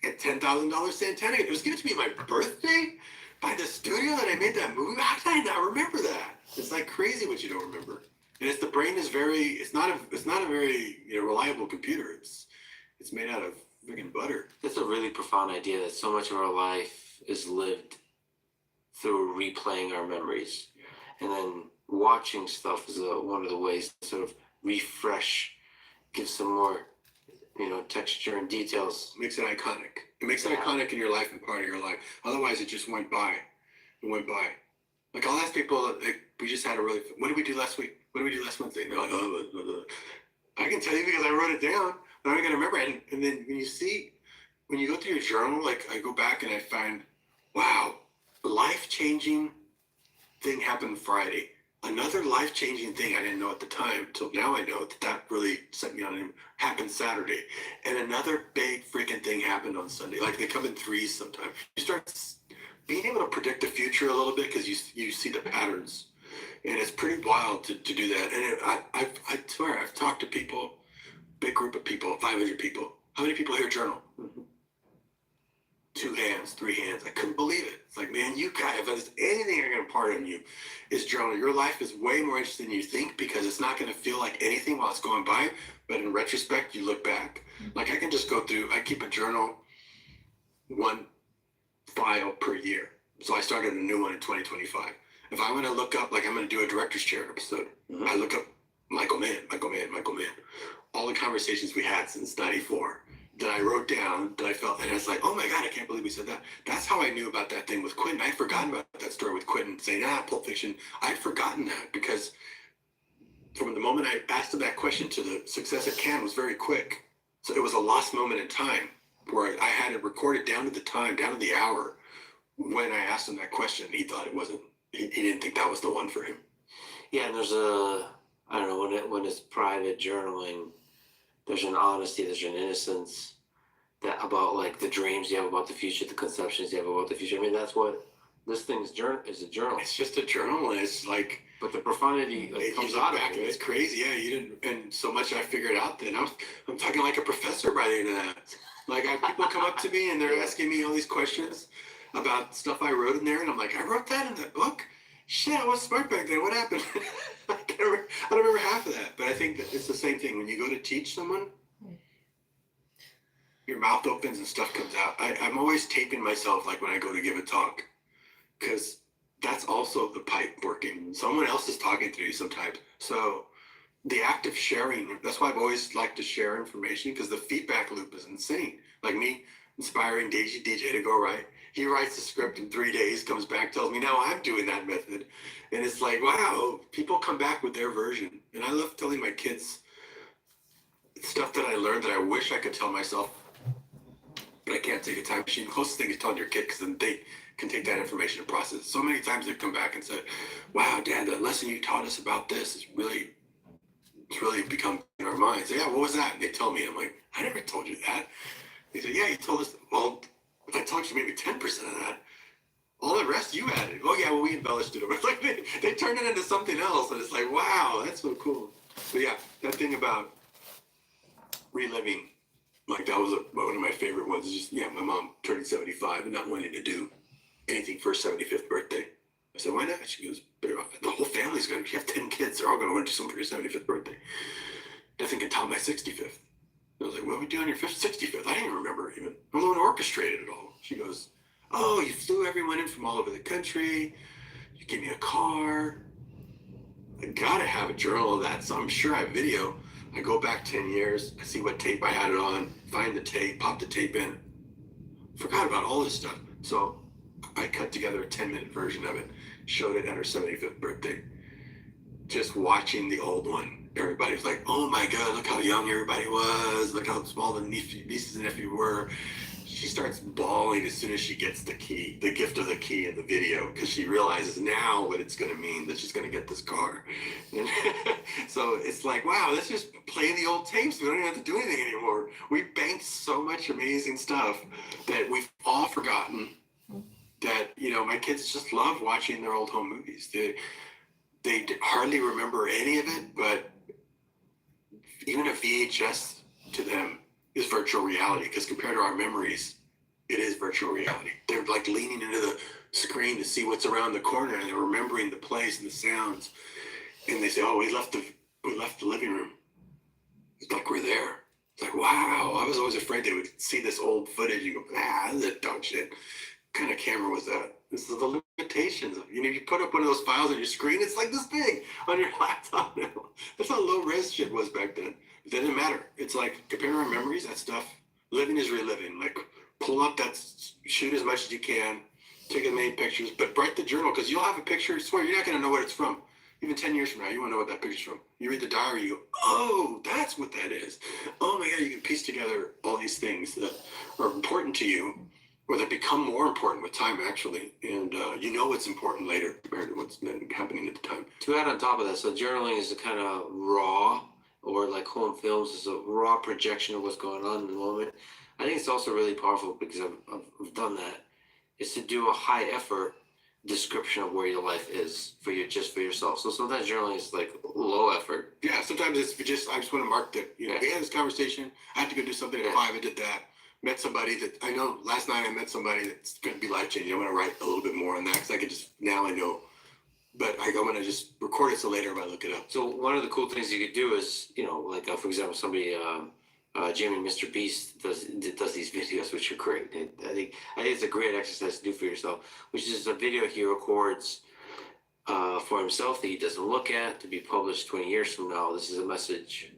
at $10,000 Santana. It was given to me my birthday by the studio that I made that movie. How did I not remember that? It's like crazy what you don't remember. And the brain is it's not a very reliable computer. It's made out of freaking butter. That's a really profound idea that so much of our life is lived through replaying our memories. And then watching stuff is one of the ways to sort of refresh, give some more, texture and details. Makes it iconic. It makes it iconic in your life and part of your life. Otherwise, it just went by. It went by. Like I'll ask people, like, we just had what did we do last week? What did we do last Wednesday? And they're like, I can tell you because I wrote it down. But I'm not gonna remember it. And then when you go through your journal, like I go back and I find, wow, life-changing thing happened Friday. Another life-changing thing I didn't know at the time, till now I know that really set me on it, happened Saturday. And another big freaking thing happened on Sunday. Like they come in threes sometimes. You start being able to predict the future a little bit because you see the patterns. And it's pretty wild to do that. And I swear, I've talked to people, big group of people, 500 people. How many people here journal? 2 hands, 3 hands. I couldn't believe it. It's like, man, you guys, if there's anything I'm going to impart on you, is journal. Your life is way more interesting than you think because it's not going to feel like anything while it's going by. But in retrospect, you look back. Like I can just go through, I keep a journal, 1 file per year. So I started a new one in 2025. If I want to look up, like I'm going to do a director's chair episode, I look up Michael Mann. All the conversations we had since 94 that I wrote down that I felt, and I was like, oh my God, I can't believe we said that. That's how I knew about that thing with Quentin. I had forgotten about that story with Quentin saying, Pulp Fiction. I'd forgotten that because from the moment I asked him that question to the success at Cannes was very quick. So it was a lost moment in time where I had it recorded down to the time, down to the hour when I asked him that question. He thought it wasn't. He didn't think that was the one for him. Yeah, and there's I don't know, when it's private journaling, there's an honesty, there's an innocence that about like the dreams you have about the future, the conceptions you have about the future. I mean, that's what this thing is a journal. It's just a journal, and it's like. But the profundity comes out back, of it. It's crazy, yeah. You didn't, and so much I figured out. Then I'm talking like a professor by the end of that. Like people come up to me and they're asking me all these questions about stuff I wrote in there, and I'm like, I wrote that in the book. Shit, I was smart back then. What happened? I don't remember half of that. But I think that it's the same thing when you go to teach someone. Your mouth opens and stuff comes out. I'm always taping myself, like when I go to give a talk, because that's also the pipe working. Someone else is talking to you sometimes. So the act of sharing, that's why I've always liked to share information, because the feedback loop is insane. Like me inspiring DJ to go write. He writes the script in 3 days, comes back, tells me, now I'm doing that method. And it's like, wow, people come back with their version. And I love telling my kids stuff that I learned that I wish I could tell myself, but I can't take a time machine. The closest thing is telling your kid, because then they can take that information and process it. So many times they've come back and said, wow, Dad, that lesson you taught us about this is really, it's really become in our minds. Yeah, what was that? And they tell me, I'm like, I never told you that. They said, yeah, you told us. Well, I told you maybe 10% of that. All the rest you added. Oh yeah, well we embellished it over. Like they turned it into something else, and it's like, wow, that's so cool. But yeah, that thing about reliving, like that was one of my favorite ones. Just my mom turning 75 and not wanting to do anything for her 75th birthday. I said, why not? She goes, the whole family's going to, you have 10 kids, they're all going to want to do something for your 75th birthday. Nothing can top my 65th. I was like, what are we doing on your 65th? I didn't even remember even. I'm the one who orchestrated it all. She goes, oh, you flew everyone in from all over the country. You gave me a car. I gotta have a journal of that, so I'm sure I have video. I go back 10 years, I see what tape I had it on, find the tape, pop the tape in. Forgot about all this stuff. So I cut together a 10-minute version of it, showed it at her 75th birthday. Just watching the old one. Everybody was like, oh my God, look how young everybody was. Look how small the nieces and nephews were. she starts bawling as soon as she gets the key, the gift of the key in the video, because she realizes now what it's going to mean that she's going to get this car. And so it's like, wow, let's just play the old tapes. We don't even have to do anything anymore. We banked so much amazing stuff that we've all forgotten. That, you know, my kids just love watching their old home movies. They hardly remember any of it, but even a VHS to them is virtual reality, because compared to our memories, it is virtual reality. They're like leaning into the screen to see what's around the corner, and they're remembering the place and the sounds. And they say, "Oh, we left the living room. It's like we're there." It's like, wow. I was always afraid they would see this old footage and go, this is dog shit. What kind of camera was that? This is the limitations of, you know, you put up one of those files on your screen, it's like this big on your laptop now. That's how low res shit was back then. It didn't matter. It's like, comparing our memories, that stuff, living is reliving. Like, pull up that, shoot as much as you can, take as many pictures, but write the journal, because you'll have a picture, I swear, you're not going to know what it's from. Even 10 years from now, you won't know what that picture's from. You read the diary, you go, oh, that's what that is. Oh my God, you can piece together all these things that are important to you, or that become more important with time, actually. And you know what's important later compared to what's been happening at the time. To add on top of that, so journaling is a kind of raw, or like home films is a raw projection of what's going on in the moment. I think it's also really powerful, because I've done that, is to do a high effort description of where your life is for you, just for yourself. So sometimes journaling is like low effort. Yeah, sometimes it's just, I just want to mark that, you know, we had this conversation, I have to go do something at 5, I did that. Met somebody that I know, last night I met somebody that's going to be life changing. I'm going to write a little bit more on that, because I can just, now I know. But I'm going to just record it so later I look it up. So one of the cool things you could do is, you know, like for example, somebody, Jamie Mr. Beast does these videos, which are great. I think it's a great exercise to do for yourself, which is a video he records for himself that he doesn't look at, to be published 20 years from now. This is a message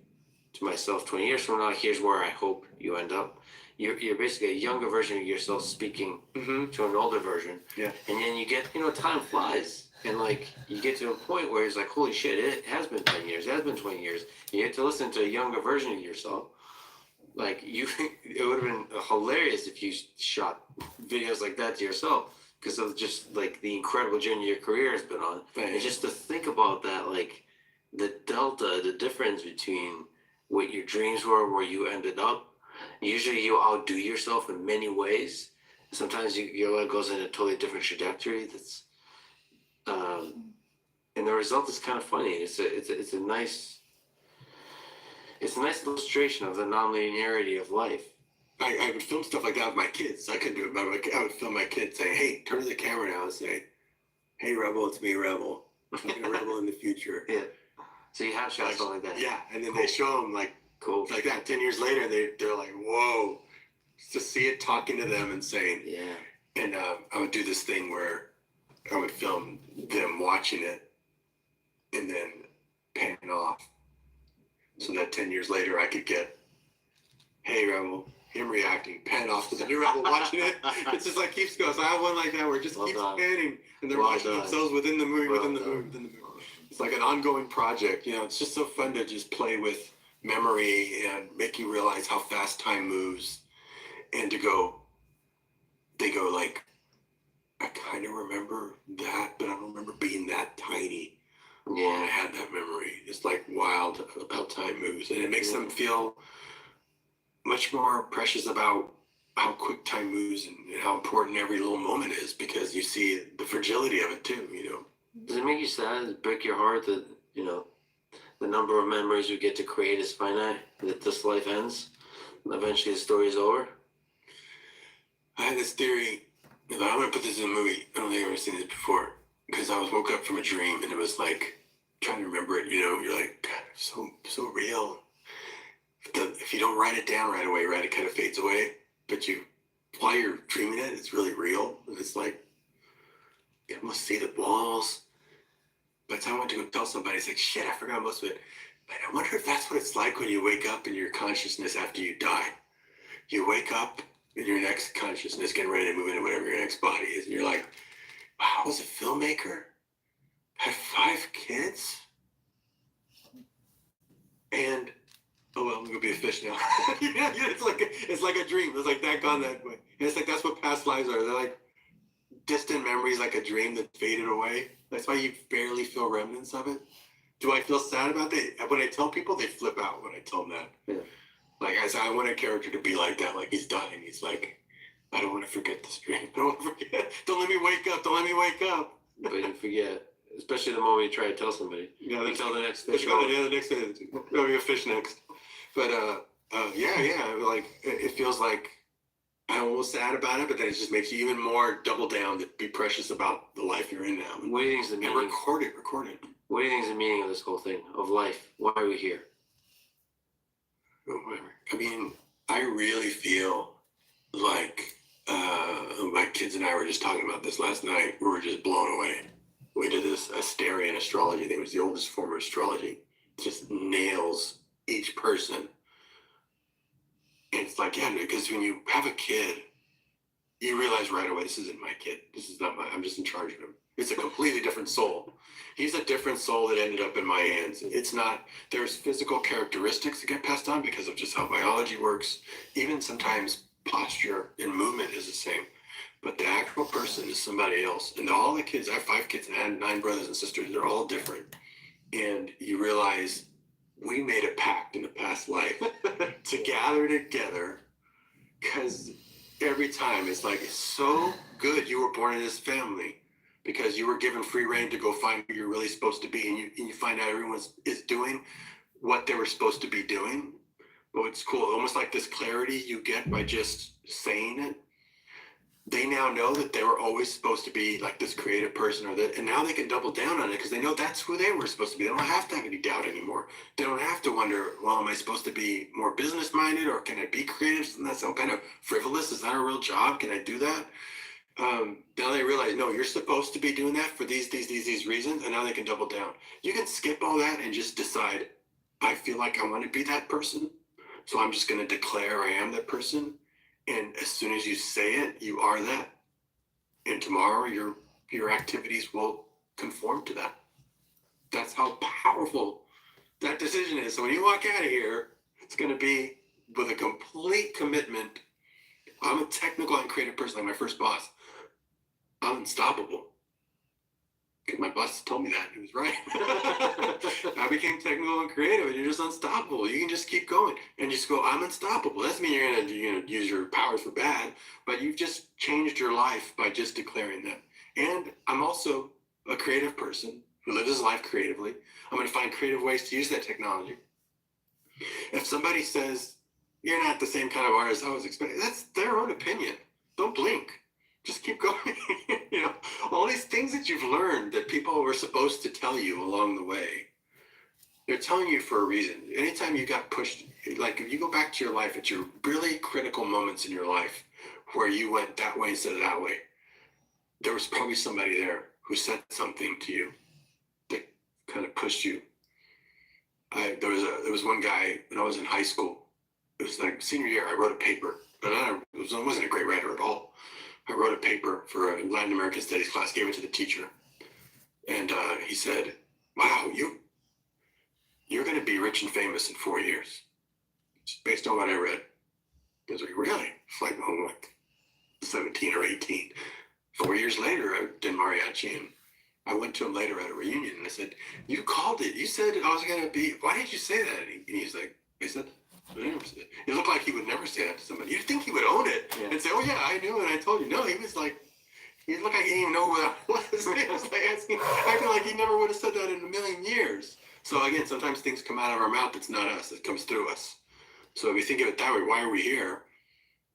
to myself 20 years from now. Here's where I hope you end up. You're basically a younger version of yourself speaking to an older version. Yeah. And then you get, you know, time flies. And like, you get to a point where it's like, holy shit, it has been 10 years, it has been 20 years. You get to listen to a younger version of yourself. Like, it would have been hilarious if you shot videos like that to yourself, because of just like the incredible journey your career has been on. Right. And just to think about that, like the delta, the difference between what your dreams were, where you ended up. Usually you outdo yourself in many ways. Sometimes your life goes in a totally different trajectory. That's and the result is kind of funny. It's a nice illustration of the nonlinearity of life. I would film stuff like that with my kids. I couldn't do it, but I would film my kids saying, "Hey, turn to the camera now and say, hey, Rebel, it's me, Rebel. I'm a rebel in the future." Yeah. So you have shots like that. Yeah, and then they show them like that 10 years later, they're like, whoa. To see it talking to them and saying, yeah. And I would do this thing where I would film them watching it and then pan off, so that 10 years later I could get, hey, Rebel, him reacting, pan off to the new Rebel watching it. It's just like keeps going. So I have one like that where it just keeps panning, and they're watching themselves within the movie, within the movie. It's like an ongoing project. You know, it's just so fun to just play with memory and make you realize how fast time moves, and they go like, I kind of remember that, but I don't remember being that tiny. Yeah. I had that memory. It's like wild about time moves, and it makes them feel much more precious about how quick time moves and how important every little moment is, because you see the fragility of it too, you know. Does it make you sad? Does it break your heart that, you know, the number of memories we get to create is finite, that this life ends? Eventually the story is over? I had this theory, I'm going to put this in a movie. I don't think I've ever seen this before, because I woke up from a dream and it was like, trying to remember it, you know, you're like, God, it's so real. If you don't write it down right away, right, it kind of fades away. But while you're dreaming it, it's really real. And it's like, you must see the walls. By the time I went to go tell somebody, it's like, shit, I forgot most of it. But I wonder if that's what it's like when you wake up in your consciousness after you die. You wake up in your next consciousness, getting ready to move into whatever your next body is. And you're like, wow, I was a filmmaker, had 5 kids, and oh well, I'm gonna be a fish now. It's like a dream. It's like that gone that way. And it's like that's what past lives are. They're like distant memories, like a dream that faded away. That's why you barely feel remnants of it. Do I feel sad about that? When I tell people, they flip out when I tell them that. Yeah. Like I said, I want a character to be like that. Like he's dying. He's like, I don't want to forget this dream. I don't want to forget. Don't let me wake up. Don't let me wake up. But you forget, especially the moment you try to tell somebody. Yeah, Until the next That's fish. right. Yeah, the next thing. There'll be a fish next. But yeah. Like it feels like I'm almost sad about it, but then it just makes you even more double down to be precious about the life you're in now. What do you think is the And meaning? record it. What do you think is the meaning of this whole thing of life? Why are we here? I mean, I really feel like my kids and I were just talking about this last night. We were just blown away. We did this Asterian astrology. I think it was the oldest form of astrology. It just nails each person. And it's like, yeah, because when you have a kid, you realize right away, this isn't my kid. This is not I'm just in charge of him. It's a completely different soul. He's a different soul that ended up in my hands. It's not, there's physical characteristics that get passed on because of just how biology works. Even sometimes posture and movement is the same. But the actual person is somebody else. And all the kids, I have 5 kids and I had 9 brothers and sisters. They're all different. And you realize we made a pact in a past life to gather together because every time it's like, it's so good you were born in this family because you were given free reign to go find who you're really supposed to be, and you find out everyone is doing what they were supposed to be doing. But it's cool, almost like this clarity you get by just saying it. They now know that they were always supposed to be like this creative person or that, and now they can double down on it because they know that's who they were supposed to be. They don't have to have any doubt anymore. They don't have to wonder, well, am I supposed to be more business minded or can I be creative? Isn't that some kind of frivolous? Is that a real job? Can I do that? Now they realize, no, you're supposed to be doing that for these reasons, and now they can double down. You can skip all that and just decide, I feel like I want to be that person, so I'm just going to declare I am that person. And as soon as you say it, you are that. And tomorrow your activities will conform to that. That's how powerful that decision is. So when you walk out of here, it's going to be with a complete commitment. I'm a technical and creative person, like my first boss. I'm unstoppable. My boss told me that. He was right. I became technical and creative, and you're just unstoppable. You can just keep going and just go, I'm unstoppable. Doesn't mean you're gonna use your powers for bad, but you've just changed your life by just declaring that. And I'm also a creative person who lives his life creatively. I'm gonna find creative ways to use that technology. If somebody says, you're not the same kind of artist I was expecting, that's their own opinion. Don't blink. Just keep going. All these things that you've learned that people were supposed to tell you along the way, they're telling you for a reason. Anytime you got pushed, like if you go back to your life at your really critical moments in your life where you went that way instead of that way, there was probably somebody there who said something to you that kind of pushed you. There was one guy when I was in high school. It was like senior year. I wrote a paper, but I wasn't a great writer at all. I wrote a paper for a Latin American Studies class, gave it to the teacher, and he said, "Wow, you're going to be rich and famous in 4 years, just based on what I read." I was like, "Really?" It's like, oh, like 17 or 18. 4 years later, I did mariachi, and I went to him later at a reunion, and I said, "You called it. You said I was going to be. Why did you say that?" And he's like, "I said." It looked like he would never say that to somebody. You'd think he would own it and say, "Oh yeah, I knew and I told you." No, he was like, he looked like he didn't even know who that was. It was like asking, acting like he never would have said that in a million years. So again, sometimes things come out of our mouth. It's not us. It comes through us. So if you think of it that way, why are we here?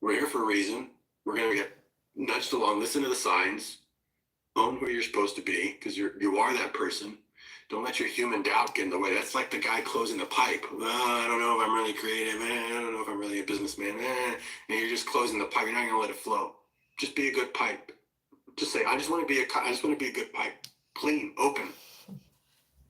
We're here for a reason. We're going to get nudged along. Listen to the signs. Own who you're supposed to be because you are that person. Don't let your human doubt get in the way. That's like the guy closing the pipe. I don't know if I'm really creative. I don't know if I'm really a businessman. And you're just closing the pipe. You're not gonna let it flow. Just be a good pipe. Just say, I just want to be a good pipe, clean, open.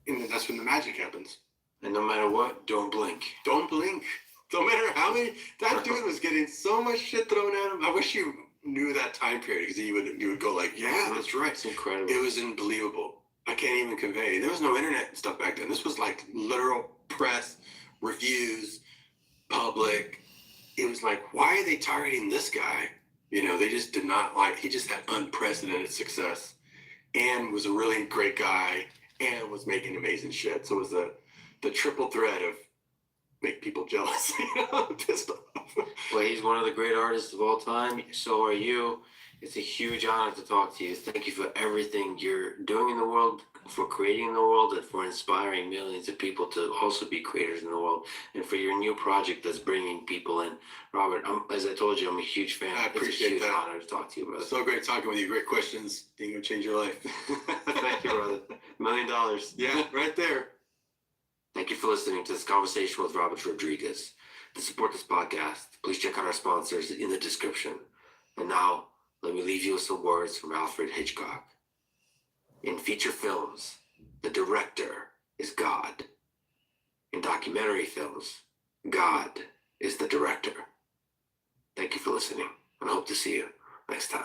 And that's when the magic happens. And no matter what, don't blink. Don't blink. No matter how many. That dude was getting so much shit thrown at him. I wish you knew that time period because you would go like, yeah, that's right. It's incredible. It was unbelievable. I can't even convey. There was no internet and stuff back then. This was like literal press, reviews, public. It was like, why are they targeting this guy? You know, they just did not like, he just had unprecedented success and was a really great guy and was making amazing shit. So it was the triple threat of make people jealous, you know, pissed off. Well, he's one of the great artists of all time. So are you. It's a huge honor to talk to you. Thank you for everything you're doing in the world, for creating in the world, and for inspiring millions of people to also be creators in the world, and for your new project that's bringing people in. Robert, as I told you, I'm a huge fan. I appreciate it's a huge that. honor to talk to you, brother. So great talking with you. Great questions. You're gonna change your life. Thank you, brother. $1 million. Yeah, right there. Thank you for listening to this conversation with Robert Rodriguez. To support this podcast, please check out our sponsors in the description. And now, let me leave you with some words from Alfred Hitchcock. In feature films, the director is God. In documentary films, God is the director. Thank you for listening, and I hope to see you next time.